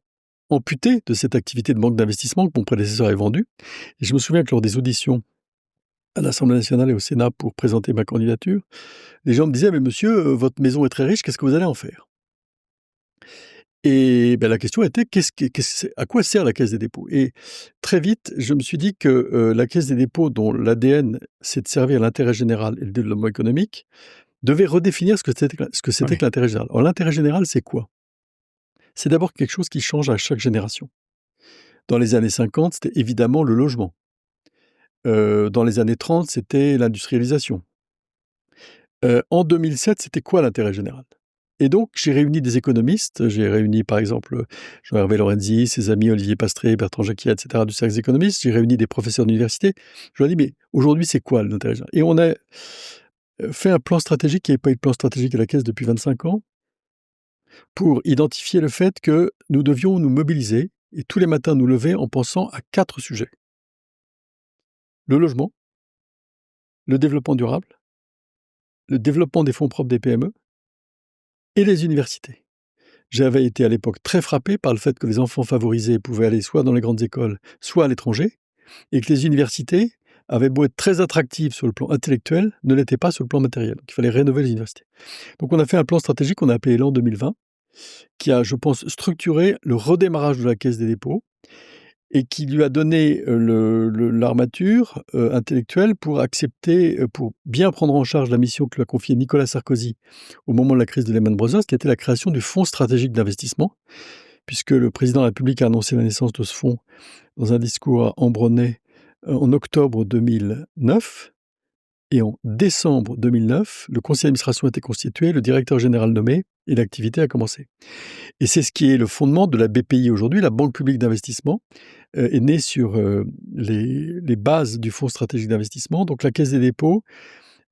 amputée de cette activité de banque d'investissement que mon prédécesseur avait vendue et je me souviens que lors des auditions à l'Assemblée nationale et au Sénat pour présenter ma candidature, les gens me disaient: «Mais monsieur, votre maison est très riche, qu'est-ce que vous allez en faire?» Et la question était: à quoi sert la Caisse des dépôts? Et très vite, je me suis dit que, la Caisse des dépôts, dont l'ADN, c'est de servir l'intérêt général et le développement économique, devait redéfinir ce que c'était Oui. que l'intérêt général. Alors l'intérêt général, c'est quoi? C'est d'abord quelque chose qui change à chaque génération. Dans les années 50, c'était évidemment le logement. Dans les années 30, c'était l'industrialisation. En 2007, c'était quoi l'intérêt général? Et donc j'ai réuni des économistes, j'ai réuni par exemple, Jean-Hervé Lorenzi, ses amis Olivier Pastré, Bertrand Jacquiat et cetera du cercle des économistes, j'ai réuni des professeurs d'université. Je leur ai dit: «Mais aujourd'hui, c'est quoi l'intérêt général?» Et on a, fait un plan stratégique, il n'y avait pas eu de plan stratégique à la Caisse depuis 25 ans, pour identifier le fait que nous devions nous mobiliser et tous les matins nous lever en pensant à 4 sujets. Le logement, le développement durable, le développement des fonds propres des PME et les universités. J'avais été à l'époque très frappé par le fait que les enfants favorisés pouvaient aller soit dans les grandes écoles, soit à l'étranger, et que les universités avaient beau être très attractives sur le plan intellectuel, ne l'étaient pas sur le plan matériel. Donc il fallait rénover les universités. Donc on a fait un plan stratégique qu'on a appelé Élan 2020, qui a, je pense, structuré le redémarrage de la Caisse des dépôts et qui lui a donné l'armature intellectuelle pour accepter, pour bien prendre en charge la mission que lui a confiée Nicolas Sarkozy au moment de la crise de Lehman Brothers, qui était la création du Fonds stratégique d'investissement, puisque le président de la République a annoncé la naissance de ce fonds dans un discours à Ambronay en octobre 2009. Et en décembre 2009, le conseil d'administration a été constitué, le directeur général nommé, et l'activité a commencé. Et c'est ce qui est le fondement de la BPI aujourd'hui, la Banque publique d'investissement, est née sur les bases du Fonds stratégique d'investissement. Donc la Caisse des dépôts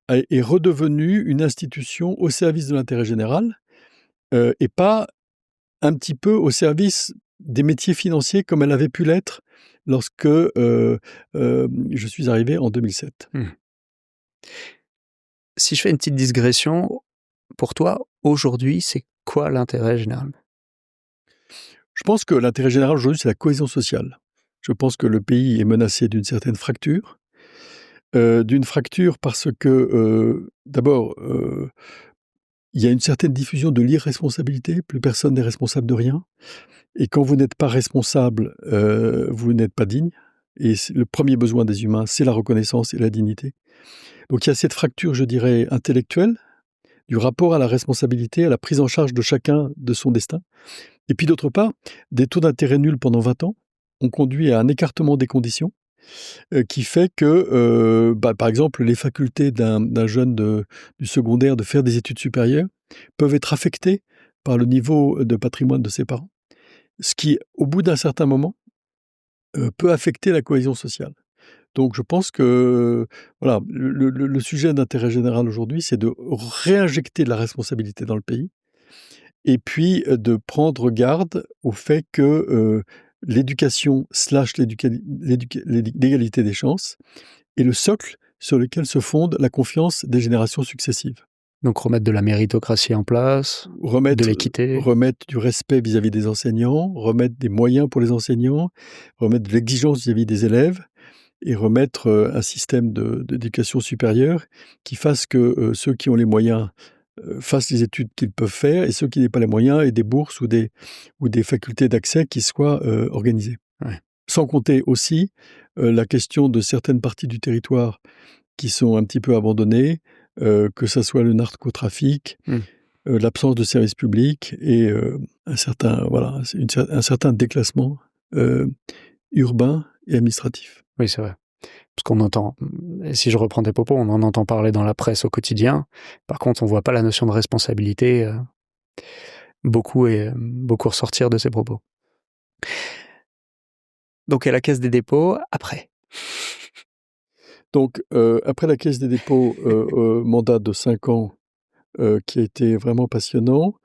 est redevenue une institution au service de l'intérêt général, et pas un petit peu au service des métiers financiers comme elle avait pu l'être lorsque je suis arrivé en 2007. Si je fais une petite digression, pour toi, aujourd'hui, c'est quoi l'intérêt général? Je pense que l'intérêt général aujourd'hui, c'est la cohésion sociale. Je pense que le pays est menacé d'une certaine fracture. Parce que, d'abord, il y a une certaine diffusion de l'irresponsabilité. Plus personne n'est responsable de rien. Et quand vous n'êtes pas responsable, vous n'êtes pas digne. Et le premier besoin des humains, c'est la reconnaissance et la dignité. Donc il y a cette fracture, je dirais, intellectuelle, du rapport à la responsabilité, à la prise en charge de chacun de son destin. Et puis d'autre part, des taux d'intérêt nuls pendant 20 ans ont conduit à un écartement des conditions qui fait que, par exemple, les facultés d'un jeune du secondaire de faire des études supérieures peuvent être affectées par le niveau de patrimoine de ses parents, ce qui, au bout d'un certain moment, peut affecter la cohésion sociale. Donc je pense que voilà, le sujet d'intérêt général aujourd'hui, c'est de réinjecter de la responsabilité dans le pays, et puis de prendre garde au fait que l'éducation / l'égalité des chances est le socle sur lequel se fonde la confiance des générations successives. Donc remettre de la méritocratie en place, de l'équité. Remettre du respect vis-à-vis des enseignants, remettre des moyens pour les enseignants, remettre de l'exigence vis-à-vis des élèves, et remettre un système d'éducation supérieure qui fasse que ceux qui ont les moyens fassent les études qu'ils peuvent faire, et ceux qui n'ont pas les moyens aient des bourses ou des facultés d'accès qui soient organisées. Ouais. Sans compter aussi la question de certaines parties du territoire qui sont un petit peu abandonnées, que ce soit le narcotrafic, l'absence de services publics et un certain déclassement urbain et administratif. Oui, c'est vrai. Parce qu'on entend, si je reprends tes propos, on en entend parler dans la presse au quotidien. Par contre, on ne voit pas la notion de responsabilité beaucoup ressortir de ces propos. Donc, à la Caisse des dépôts, après. Donc, après la Caisse des dépôts, mandat de 5 ans qui a été vraiment passionnant,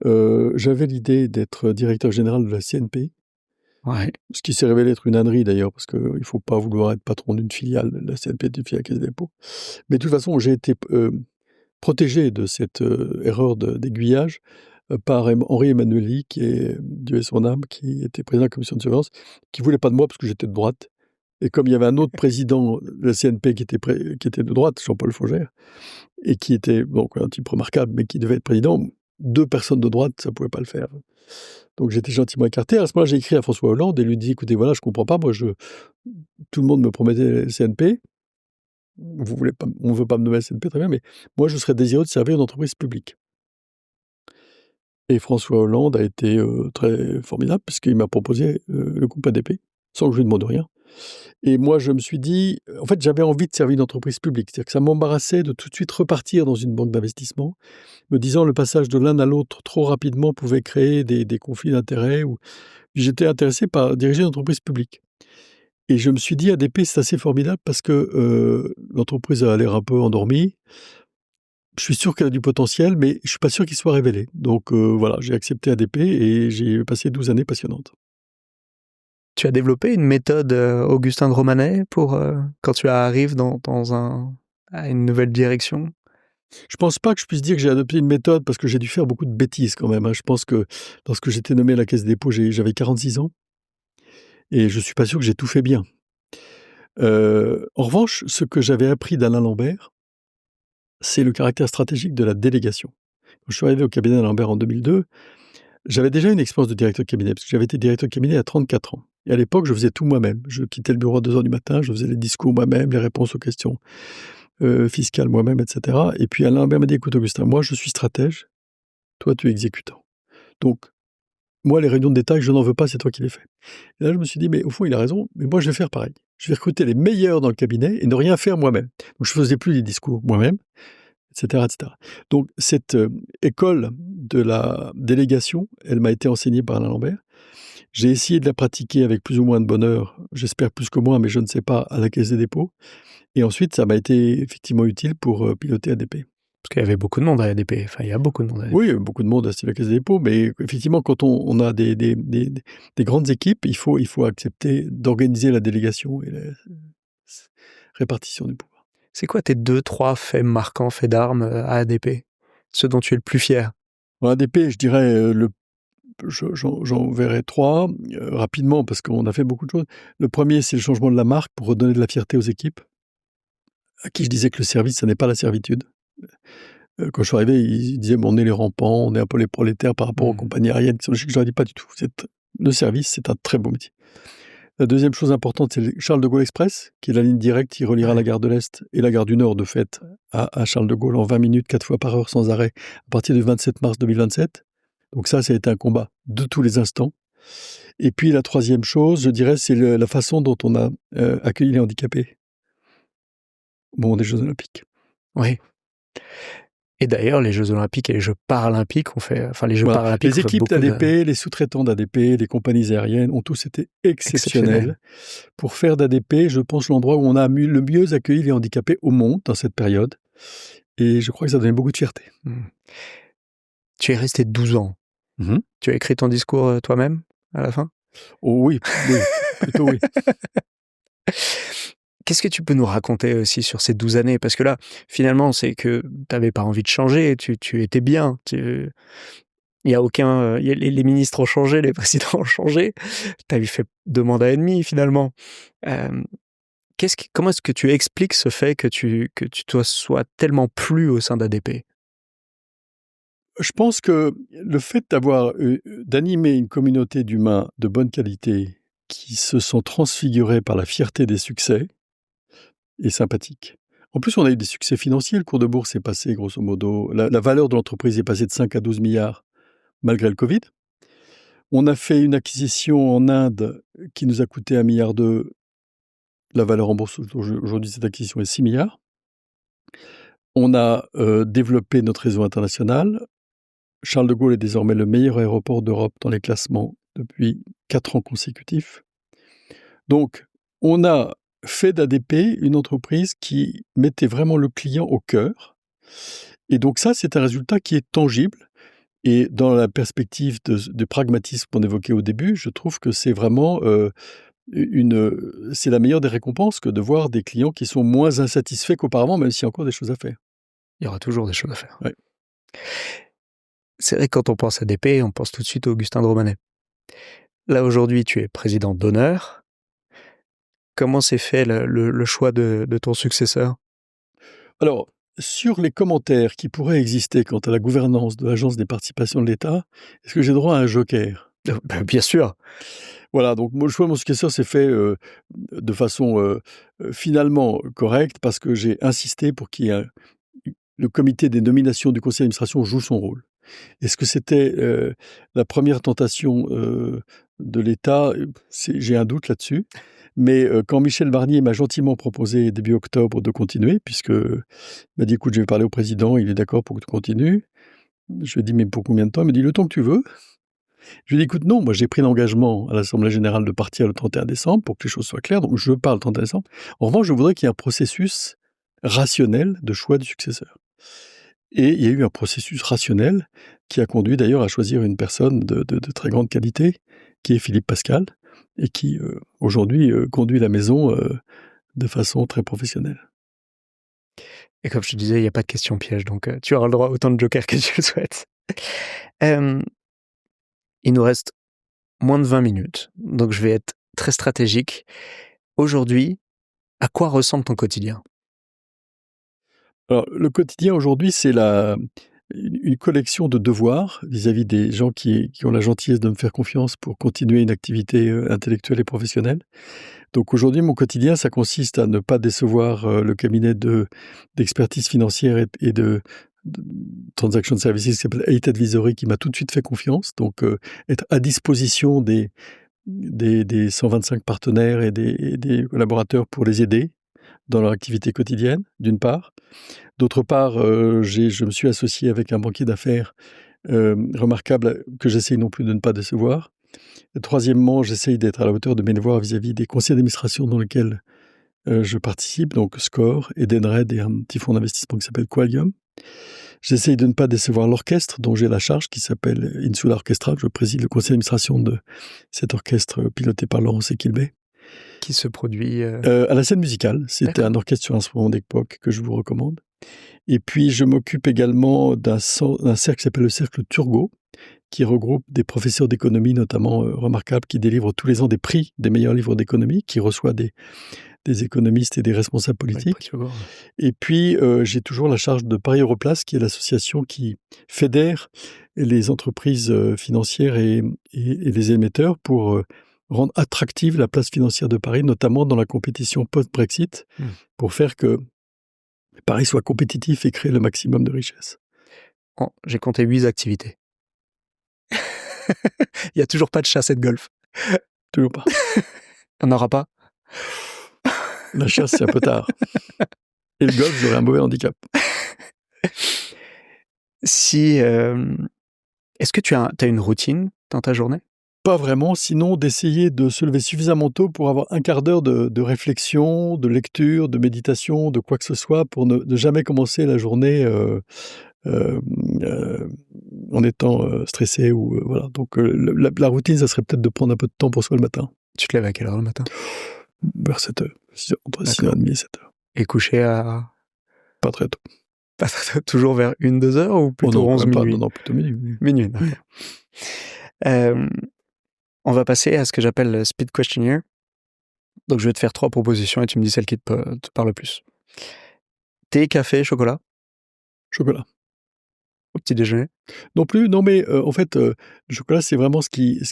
j'avais l'idée d'être directeur général de la CNP. Ouais. Ce qui s'est révélé être une ânerie d'ailleurs, parce qu'il ne faut pas vouloir être patron d'une filiale. La CNP est une filiale à la Caisse des dépôts. Mais de toute façon, j'ai été protégé de cette erreur d'aiguillage par Henri Emmanuelli, qui est, Dieu ait son âme, qui était président de la commission de surveillance, qui ne voulait pas de moi parce que j'étais de droite. Et comme il y avait un autre président de la CNP qui était de droite, Jean-Paul Faugère, et qui était donc un type remarquable, mais qui devait être président, 2 personnes de droite, ça ne pouvait pas le faire. Donc j'étais gentiment écarté. À ce moment-là, j'ai écrit à François Hollande et lui dit, écoutez, voilà, je ne comprends pas, tout le monde me promettait le CNP, on ne veut pas me nommer le CNP, très bien, mais moi je serais désireux de servir une entreprise publique. Et François Hollande a été très formidable, puisqu'il m'a proposé le groupe ADP, sans que je lui demande rien. Et moi, je me suis dit, en fait, j'avais envie de servir une entreprise publique. C'est-à-dire que ça m'embarrassait de tout de suite repartir dans une banque d'investissement, me disant le passage de l'un à l'autre trop rapidement pouvait créer des conflits d'intérêts. J'étais intéressé par diriger une entreprise publique. Et je me suis dit, ADP, c'est assez formidable parce que l'entreprise a l'air un peu endormie. Je suis sûr qu'elle a du potentiel, mais je ne suis pas sûr qu'il soit révélé. Donc voilà, j'ai accepté ADP et j'ai passé 12 années passionnantes. Tu as développé une méthode Augustin de Romanet pour quand tu arrives à une nouvelle direction? Je pense pas que je puisse dire que j'ai adopté une méthode parce que j'ai dû faire beaucoup de bêtises quand même. Je pense que lorsque j'étais nommé à la Caisse des dépôts, j'avais 46 ans et je suis pas sûr que j'ai tout fait bien. En revanche, ce que j'avais appris d'Alain Lambert, c'est le caractère stratégique de la délégation. Quand je suis arrivé au cabinet d'Alain Lambert en 2002, j'avais déjà une expérience de directeur de cabinet parce que j'avais été directeur de cabinet à 34 ans. Et à l'époque, je faisais tout moi-même. Je quittais le bureau à 2h du matin, je faisais les discours moi-même, les réponses aux questions fiscales moi-même, etc. Et puis Alain Lambert m'a dit, écoute Augustin, moi je suis stratège, toi tu es exécutant. Donc moi, les réunions de détail, je n'en veux pas, c'est toi qui les fais. Et là, je me suis dit, mais au fond, il a raison, mais moi, je vais faire pareil. Je vais recruter les meilleurs dans le cabinet et ne rien faire moi-même. Donc, je faisais plus les discours moi-même, etc., etc. Donc, cette école de la délégation, elle m'a été enseignée par Alain Lambert. J'ai essayé de la pratiquer avec plus ou moins de bonheur, j'espère plus que moins, mais je ne sais pas, à la Caisse des dépôts. Et ensuite, ça m'a été effectivement utile pour piloter ADP. Parce qu'il y avait beaucoup de monde à ADP. Enfin, il y a beaucoup de monde à ADP. Oui, il y a beaucoup de monde à la Caisse des dépôts, mais effectivement, quand on a des grandes équipes, il faut accepter d'organiser la délégation et la répartition du pouvoir. C'est quoi tes 2-3 faits marquants, faits d'armes à ADP? Ceux dont tu es le plus fier? Dans ADP, je dirais, j'en verrai 3 rapidement, parce qu'on a fait beaucoup de choses. Le premier, c'est le changement de la marque pour redonner de la fierté aux équipes, à qui je disais que le service, ça n'est pas la servitude. Quand je suis arrivé, ils disaient on est les rampants, on est un peu les prolétaires par rapport aux compagnies aériennes qui sont chics. Je leur dis pas du tout. Le service, c'est un très beau métier. La deuxième chose importante, c'est le Charles de Gaulle Express, qui est la ligne directe qui reliera la gare de l'Est et la gare du Nord, de fait, à Charles de Gaulle en 20 minutes, 4 fois par heure sans arrêt, à partir du 27 mars 2027. Donc ça a été un combat de tous les instants. Et puis la troisième chose, je dirais, c'est la façon dont on a accueilli les handicapés au moment des Jeux Olympiques. Oui. Et d'ailleurs, les Jeux Olympiques et les Jeux Paralympiques ont fait... Enfin, les Jeux Paralympiques... Les équipes d'ADP, les sous-traitants d'ADP, les compagnies aériennes ont tous été exceptionnels pour faire d'ADP, je pense, l'endroit où on a le mieux accueilli les handicapés au monde dans cette période. Et je crois que ça donnait beaucoup de fierté. Tu es resté 12 ans. Tu as écrit ton discours toi-même à la fin? Oh oui, plutôt oui. Qu'est-ce que tu peux nous raconter aussi sur ces 12 années? Parce que là, finalement, c'est que tu n'avais pas envie de changer, tu étais bien. Il y a aucun... les ministres ont changé, les présidents ont changé. Tu as fait 2 mandats et demi, finalement. Comment est-ce que tu expliques ce fait que tu te sois tellement plu au sein d'ADP? Je pense que le fait d'animer une communauté d'humains de bonne qualité qui se sont transfigurés par la fierté des succès est sympathique. En plus, on a eu des succès financiers. Le cours de bourse est passé, grosso modo, la valeur de l'entreprise est passée de 5 à 12 milliards malgré le Covid. On a fait une acquisition en Inde qui nous a coûté 1,2 milliard. La valeur en bourse aujourd'hui, cette acquisition est 6 milliards. On a développé notre réseau international. Charles de Gaulle est désormais le meilleur aéroport d'Europe dans les classements depuis 4 ans consécutifs. Donc, on a fait d'ADP une entreprise qui mettait vraiment le client au cœur. Et donc ça, c'est un résultat qui est tangible. Et dans la perspective de pragmatisme qu'on évoquait au début, je trouve que c'est vraiment c'est la meilleure des récompenses que de voir des clients qui sont moins insatisfaits qu'auparavant, même s'il y a encore des choses à faire. Il y aura toujours des choses à faire. Ouais. C'est vrai que quand on pense à ADP, on pense tout de suite à Augustin de Romanet. Là, aujourd'hui, tu es président d'honneur. Comment s'est fait le choix de ton successeur? Alors, sur les commentaires qui pourraient exister quant à la gouvernance de l'Agence des participations de l'État, est-ce que j'ai droit à un joker? Bien sûr. Voilà, donc le choix de mon successeur s'est fait de façon finalement correcte, parce que j'ai insisté pour qu'il y ait le comité des nominations du conseil d'administration joue son rôle. Est-ce que c'était la première tentation de l'État? J'ai un doute là-dessus. Mais quand Michel Barnier m'a gentiment proposé début octobre de continuer, puisqu'il m'a dit écoute, je vais parler au président, il est d'accord pour que tu continues. Je lui ai dit mais pour combien de temps? Il m'a dit le temps que tu veux. Je lui ai dit écoute, non, moi j'ai pris l'engagement à l'Assemblée générale de partir le 31 décembre pour que les choses soient claires, donc je pars le 31 décembre. En revanche, je voudrais qu'il y ait un processus rationnel de choix du successeur. Et il y a eu un processus rationnel qui a conduit d'ailleurs à choisir une personne de très grande qualité, qui est Philippe Pascal, et qui aujourd'hui conduit la maison de façon très professionnelle. Et comme je te disais, il n'y a pas de question piège, donc tu auras le droit à autant de jokers que tu le souhaites. Il nous reste moins de 20 minutes, donc je vais être très stratégique. Aujourd'hui, à quoi ressemble ton quotidien? Alors, le quotidien aujourd'hui, c'est une collection de devoirs vis-à-vis des gens qui ont la gentillesse de me faire confiance pour continuer une activité intellectuelle et professionnelle. Donc aujourd'hui, mon quotidien, ça consiste à ne pas décevoir le cabinet d'expertise financière et de Transaction Services qui s'appelle 8 Advisory, qui m'a tout de suite fait confiance. Donc, être à disposition des 125 partenaires et des collaborateurs pour les aider dans leur activité quotidienne, d'une part. D'autre part, je me suis associé avec un banquier d'affaires remarquable que j'essaye non plus de ne pas décevoir. Et troisièmement, j'essaye d'être à la hauteur de mes devoirs vis-à-vis des conseils d'administration dans lesquels je participe, donc SCORE, Edenred et un petit fonds d'investissement qui s'appelle Qualium. J'essaye de ne pas décevoir l'orchestre dont j'ai la charge, qui s'appelle Insula Orchestra. Je préside le conseil d'administration de cet orchestre piloté par Laurence Equilbé. Qui se produit à la scène musicale. C'était un orchestre sur instrument d'époque que je vous recommande. Et puis, je m'occupe également d'un cercle qui s'appelle le Cercle Turgot, qui regroupe des professeurs d'économie, notamment remarquables, qui délivrent tous les ans des prix des meilleurs livres d'économie, qui reçoit des économistes et des responsables politiques. Ouais, et puis, j'ai toujours la charge de Paris Europlace, qui est l'association qui fédère les entreprises financières et les émetteurs pour rendre attractive la place financière de Paris, notamment dans la compétition post-Brexit, pour faire que Paris soit compétitif et créer le maximum de richesse. Oh, j'ai compté 8 activités. Il n'y a toujours pas de chasse et de golf. Toujours pas. On n'aura pas. La chasse, c'est un peu tard. Et le golf, j'aurais un mauvais handicap. Est-ce que tu as une routine dans ta journée ? Pas vraiment, sinon d'essayer de se lever suffisamment tôt pour avoir un quart d'heure de réflexion, de lecture, de méditation, de quoi que ce soit, pour ne jamais commencer la journée en étant stressé. Voilà. Donc la routine, ça serait peut-être de prendre un peu de temps pour soi le matin. Tu te lèves à quelle heure le matin ? Vers 7h, entre 6h30 et 7h. Et coucher à... Pas très tôt. Pas très tôt, toujours vers 1-2 heures ou plutôt 11 minuit ? Non, plutôt minuit. Minuit, d'accord. On va passer à ce que j'appelle le speed questionnaire. Donc je vais te faire 3 propositions et tu me dis celle qui te parle le plus. Thé, café, chocolat ? Chocolat. Au petit déjeuner ? Non plus, non, mais en fait, le chocolat, c'est vraiment ce qui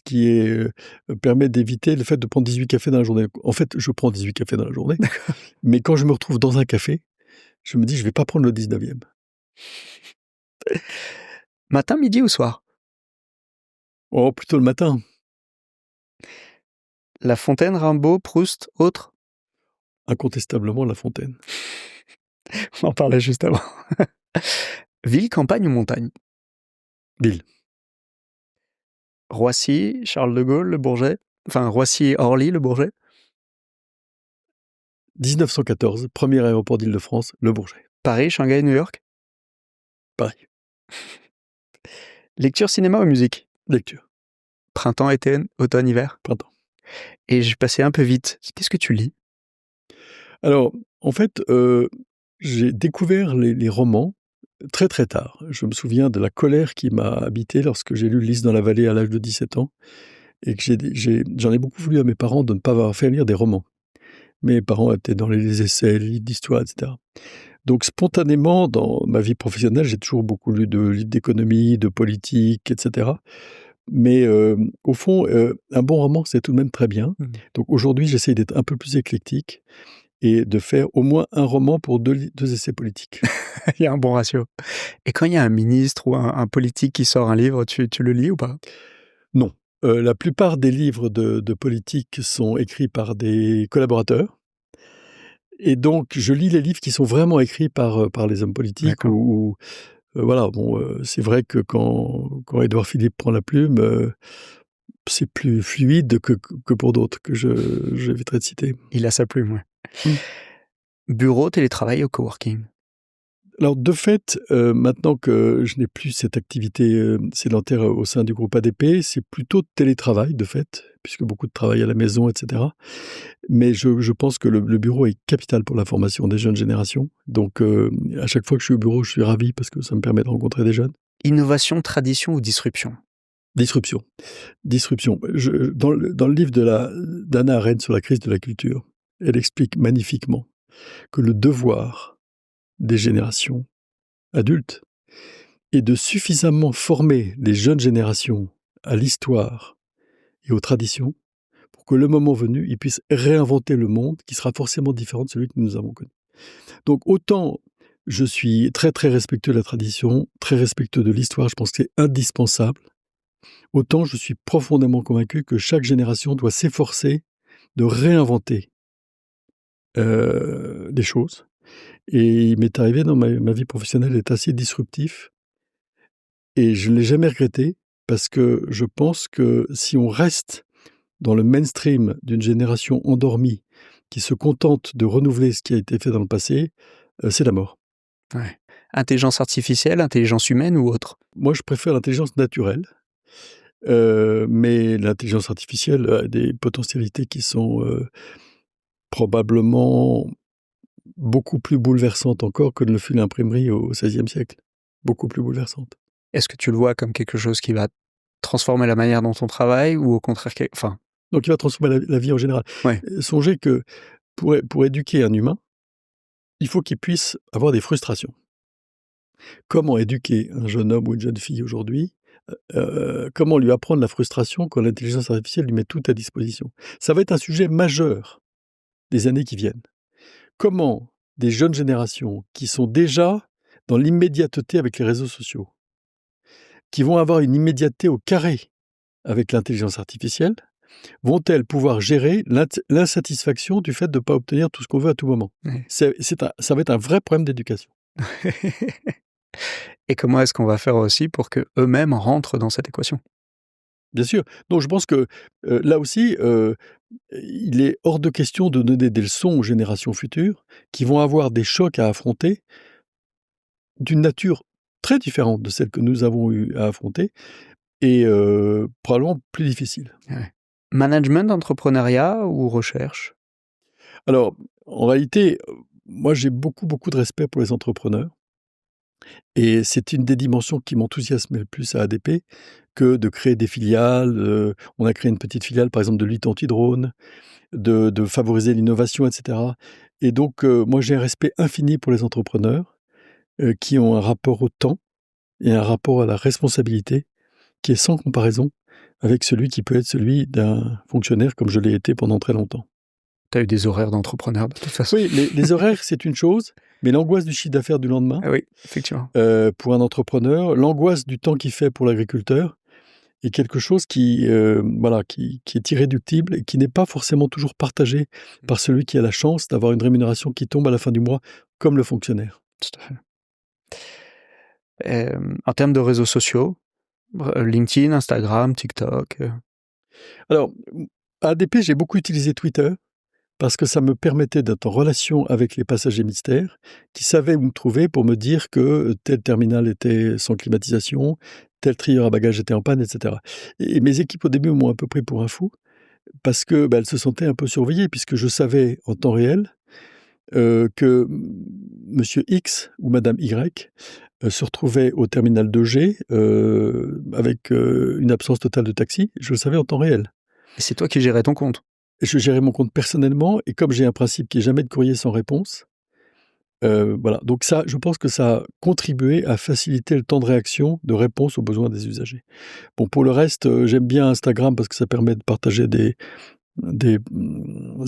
permet d'éviter le fait de prendre 18 cafés dans la journée. En fait, je prends 18 cafés dans la journée, mais quand je me retrouve dans un café, je me dis, je ne vais pas prendre le 19e. Matin, midi ou soir ? Oh, plutôt le matin. La Fontaine, Rimbaud, Proust, autre ? Incontestablement La Fontaine. On en parlait juste avant. Ville, campagne ou montagne ? Ville. Roissy, Charles de Gaulle, Le Bourget ? Enfin, Roissy, Orly, Le Bourget ? 1914, premier aéroport d'Île-de-France, Le Bourget. Paris, Shanghai, New York ? Paris. Lecture, cinéma ou musique ? Lecture. Printemps, été, automne, hiver ? Printemps. Et je passais un peu vite. Qu'est-ce que tu lis ? Alors, en fait, j'ai découvert les romans très très tard. Je me souviens de la colère qui m'a habité lorsque j'ai lu Lys dans la vallée à l'âge de 17 ans et que j'en ai beaucoup voulu à mes parents de ne pas avoir fait lire des romans. Mes parents étaient dans les essais, les livres d'histoire, etc. Donc spontanément, dans ma vie professionnelle, j'ai toujours beaucoup lu de livres d'économie, de politique, etc. Mais au fond, un bon roman, c'est tout de même très bien. Donc aujourd'hui, j'essaye d'être un peu plus éclectique et de faire au moins un roman pour deux essais politiques. Il y a un bon ratio. Et quand il y a un ministre ou un politique qui sort un livre, tu le lis ou pas ? Non. La plupart des livres de politique sont écrits par des collaborateurs. Et donc, je lis les livres qui sont vraiment écrits par les hommes politiques. Voilà, c'est vrai que quand Édouard Philippe prend la plume, c'est plus fluide que pour d'autres que j'éviterai de citer. Il a sa plume, ouais. Bureau, télétravail ou coworking ? Alors, de fait, maintenant que je n'ai plus cette activité sédentaire au sein du groupe ADP, c'est plutôt télétravail, de fait, puisque beaucoup de travail à la maison, etc. Mais je pense que le bureau est capital pour la formation des jeunes générations. Donc, à chaque fois que je suis au bureau, je suis ravi parce que ça me permet de rencontrer des jeunes. Innovation, tradition ou disruption ? Disruption. Dans le livre d'Hannah Arendt sur la crise de la culture, elle explique magnifiquement que le devoir des générations adultes est de suffisamment former les jeunes générations à l'histoire et aux traditions pour que le moment venu, ils puissent réinventer le monde qui sera forcément différent de celui que nous avons connu. Donc autant Je suis très, très respectueux de la tradition, très respectueux de l'histoire. Je pense que c'est indispensable. Autant je suis profondément convaincu que chaque génération doit s'efforcer de réinventer les choses. Et il m'est arrivé dans ma vie professionnelle d'être assez disruptif et je ne l'ai jamais regretté parce que je pense que si on reste dans le mainstream d'une génération endormie qui se contente de renouveler ce qui a été fait dans le passé, c'est la mort. Ouais. Intelligence artificielle, intelligence humaine ou autre? Moi, je préfère l'intelligence naturelle, mais l'intelligence artificielle a des potentialités qui sont probablement beaucoup plus bouleversantes encore que ne le fut l'imprimerie au XVIe siècle. Beaucoup plus bouleversante. Est-ce que tu le vois comme quelque chose qui va transformer la manière dont on travaille ou au contraire, Donc il va transformer la vie en général. Ouais. Songez que pour éduquer un humain, il faut qu'il puisse avoir des frustrations. Comment éduquer un jeune homme ou une jeune fille aujourd'hui? Comment lui apprendre la frustration quand l'intelligence artificielle lui met tout à disposition? Ça va être un sujet majeur des années qui viennent. Comment des jeunes générations qui sont déjà dans l'immédiateté avec les réseaux sociaux, qui vont avoir une immédiateté au carré avec l'intelligence artificielle, vont-elles pouvoir gérer l'insatisfaction du fait de ne pas obtenir tout ce qu'on veut à tout moment? Ouais. Ça va être un vrai problème d'éducation. Et comment est-ce qu'on va faire aussi pour qu'eux-mêmes rentrent dans cette équation? Bien sûr. Donc je pense que là aussi, il est hors de question de donner des leçons aux générations futures qui vont avoir des chocs à affronter d'une nature très différente de celle que nous avons eu à affronter et probablement plus difficile. Ouais. Management, entrepreneuriat ou recherche? Alors, en réalité, moi j'ai beaucoup, beaucoup de respect pour les entrepreneurs et c'est une des dimensions qui m'enthousiasme le plus à ADP que de créer des filiales. On a créé une petite filiale, par exemple, de lutte anti-drone, de favoriser l'innovation, etc. Et donc, moi j'ai un respect infini pour les entrepreneurs qui ont un rapport au temps et un rapport à la responsabilité qui est sans comparaison avec celui qui peut être celui d'un fonctionnaire comme je l'ai été pendant très longtemps. Tu as eu des horaires d'entrepreneur de toute façon. Oui, les horaires, c'est une chose, mais l'angoisse du chiffre d'affaires du lendemain, Ah oui, effectivement. pour un entrepreneur, l'angoisse du temps qu'il fait pour l'agriculteur est quelque chose qui est irréductible et qui n'est pas forcément toujours partagé par celui qui a la chance d'avoir une rémunération qui tombe à la fin du mois, comme le fonctionnaire. Tout à fait. En termes de réseaux sociaux, LinkedIn, Instagram, TikTok. Alors, à ADP, j'ai beaucoup utilisé Twitter parce que ça me permettait d'être en relation avec les passagers mystères qui savaient où me trouver pour me dire que tel terminal était sans climatisation, tel trieur à bagages était en panne, etc. Et mes équipes au début m'ont un peu pris pour un fou parce que elles se sentaient un peu surveillées puisque je savais en temps réel que monsieur X ou madame Y se retrouvait au terminal 2G avec une absence totale de taxi. Je le savais en temps réel. Et c'est toi qui gérais ton compte? Je gérais mon compte personnellement et comme j'ai un principe qui est jamais de courrier sans réponse, voilà. Donc ça, je pense que ça a contribué à faciliter le temps de réaction, de réponse aux besoins des usagers. Bon, pour le reste, j'aime bien Instagram parce que ça permet de partager des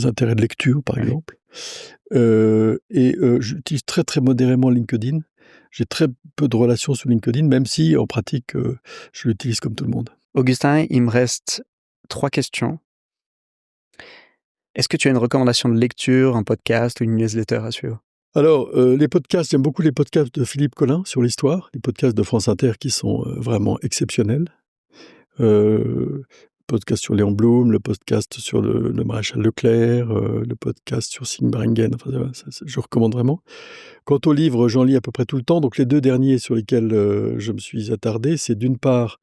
intérêts de lecture, par exemple. J'utilise très, très modérément LinkedIn. J'ai très peu de relations sur LinkedIn, même si, en pratique, je l'utilise comme tout le monde. Augustin, il me reste 3 questions. Est-ce que tu as une recommandation de lecture, un podcast ou une newsletter à suivre? Alors, les podcasts, j'aime beaucoup les podcasts de Philippe Collin sur l'histoire, les podcasts de France Inter qui sont vraiment exceptionnels. Le podcast sur Léon Blum, le podcast sur le maréchal Leclerc, le podcast sur Sigmaringen, enfin, je recommande vraiment. Quant aux livres, j'en lis à peu près tout le temps. Donc les 2 derniers sur lesquels je me suis attardé, c'est d'une part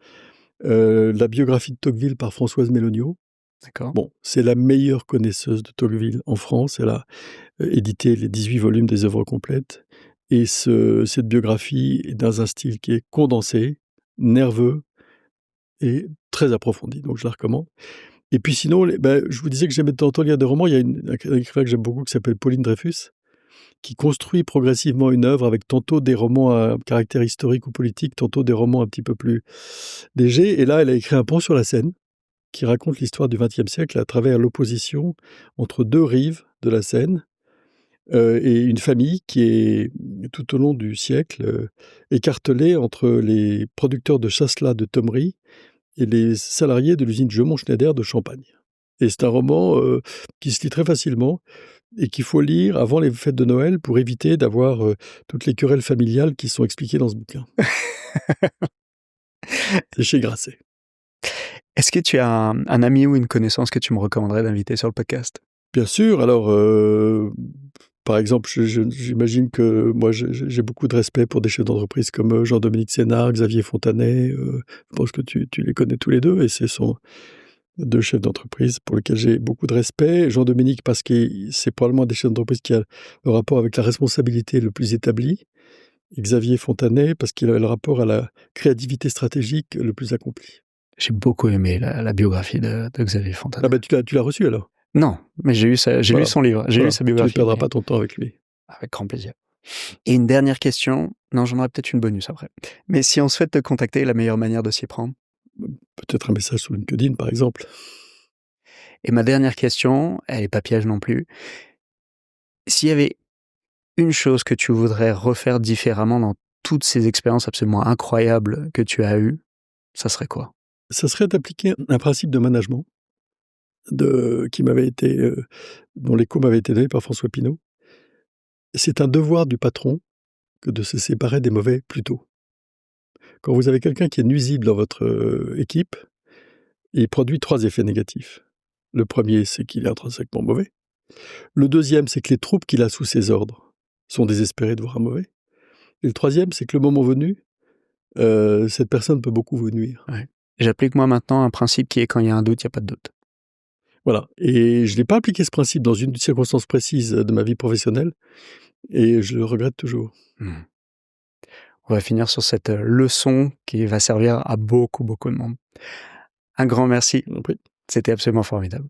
la biographie de Tocqueville par Françoise Méloniot. D'accord. Bon, c'est la meilleure connaisseuse de Tocqueville en France. Elle a édité les 18 volumes des œuvres complètes. Et cette biographie est dans un style qui est condensé, nerveux et très approfondi. Donc je la recommande. Et puis sinon, je vous disais que j'aimais de temps en temps lire des romans. Il y a un écrivain que j'aime beaucoup qui s'appelle Pauline Dreyfus, qui construit progressivement une œuvre avec tantôt des romans à caractère historique ou politique, tantôt des romans un petit peu plus légers. Et là, elle a écrit Un pont sur la Seine, qui raconte l'histoire du XXe siècle à travers l'opposition entre 2 rives de la Seine, et une famille qui est, tout au long du siècle, écartelée entre les producteurs de chasselas de Thomery et les salariés de l'usine Jeumont-Schneider de Champagne. Et c'est un roman qui se lit très facilement et qu'il faut lire avant les fêtes de Noël pour éviter d'avoir toutes les querelles familiales qui sont expliquées dans ce bouquin. C'est chez Grasset. Est-ce que tu as un ami ou une connaissance que tu me recommanderais d'inviter sur le podcast? Bien sûr. Alors, par exemple, j'imagine que moi, j'ai beaucoup de respect pour des chefs d'entreprise comme Jean-Dominique Sénard, Xavier Fontanet. Je pense que tu les connais tous les deux, et ce sont deux chefs d'entreprise pour lesquels j'ai beaucoup de respect. Jean-Dominique, parce que c'est probablement un des chefs d'entreprise qui a le rapport avec la responsabilité le plus établi. Et Xavier Fontanet, parce qu'il a le rapport à la créativité stratégique le plus accompli. J'ai beaucoup aimé la biographie de Xavier Fontanet. Ah ben, tu l'as reçu alors? Non, mais j'ai lu son livre, j'ai lu sa biographie. Tu ne perdras pas ton temps avec lui. Avec grand plaisir. Et une dernière question, non, j'en aurai peut-être une bonus après. Mais si on souhaite te contacter, la meilleure manière de s'y prendre? Peut-être un message sur LinkedIn, par exemple. Et ma dernière question, elle n'est pas piège non plus. S'il y avait une chose que tu voudrais refaire différemment dans toutes ces expériences absolument incroyables que tu as eues, ça serait quoi? Ça serait d'appliquer un principe de management qui m'avait été, dont l'écho m'avait été donné par François Pinault. C'est un devoir du patron que de se séparer des mauvais plus tôt. Quand vous avez quelqu'un qui est nuisible dans votre équipe, il produit 3 effets négatifs. Le premier, c'est qu'il est intrinsèquement mauvais. Le deuxième, c'est que les troupes qu'il a sous ses ordres sont désespérées de voir un mauvais. Et le troisième, c'est que le moment venu, cette personne peut beaucoup vous nuire. Ouais. J'applique moi maintenant un principe qui est quand il y a un doute, il n'y a pas de doute. Voilà. Et je n'ai pas appliqué ce principe dans une circonstance précise de ma vie professionnelle, et je le regrette toujours. On va finir sur cette leçon qui va servir à beaucoup, beaucoup de monde. Un grand merci. Oui. C'était absolument formidable.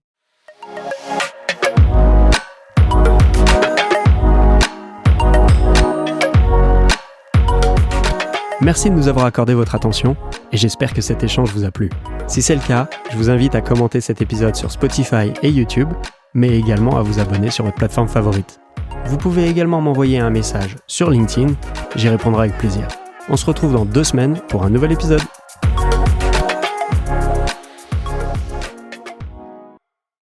Merci de nous avoir accordé votre attention et j'espère que cet échange vous a plu. Si c'est le cas, je vous invite à commenter cet épisode sur Spotify et YouTube, mais également à vous abonner sur votre plateforme favorite. Vous pouvez également m'envoyer un message sur LinkedIn, j'y répondrai avec plaisir. On se retrouve dans 2 semaines pour un nouvel épisode.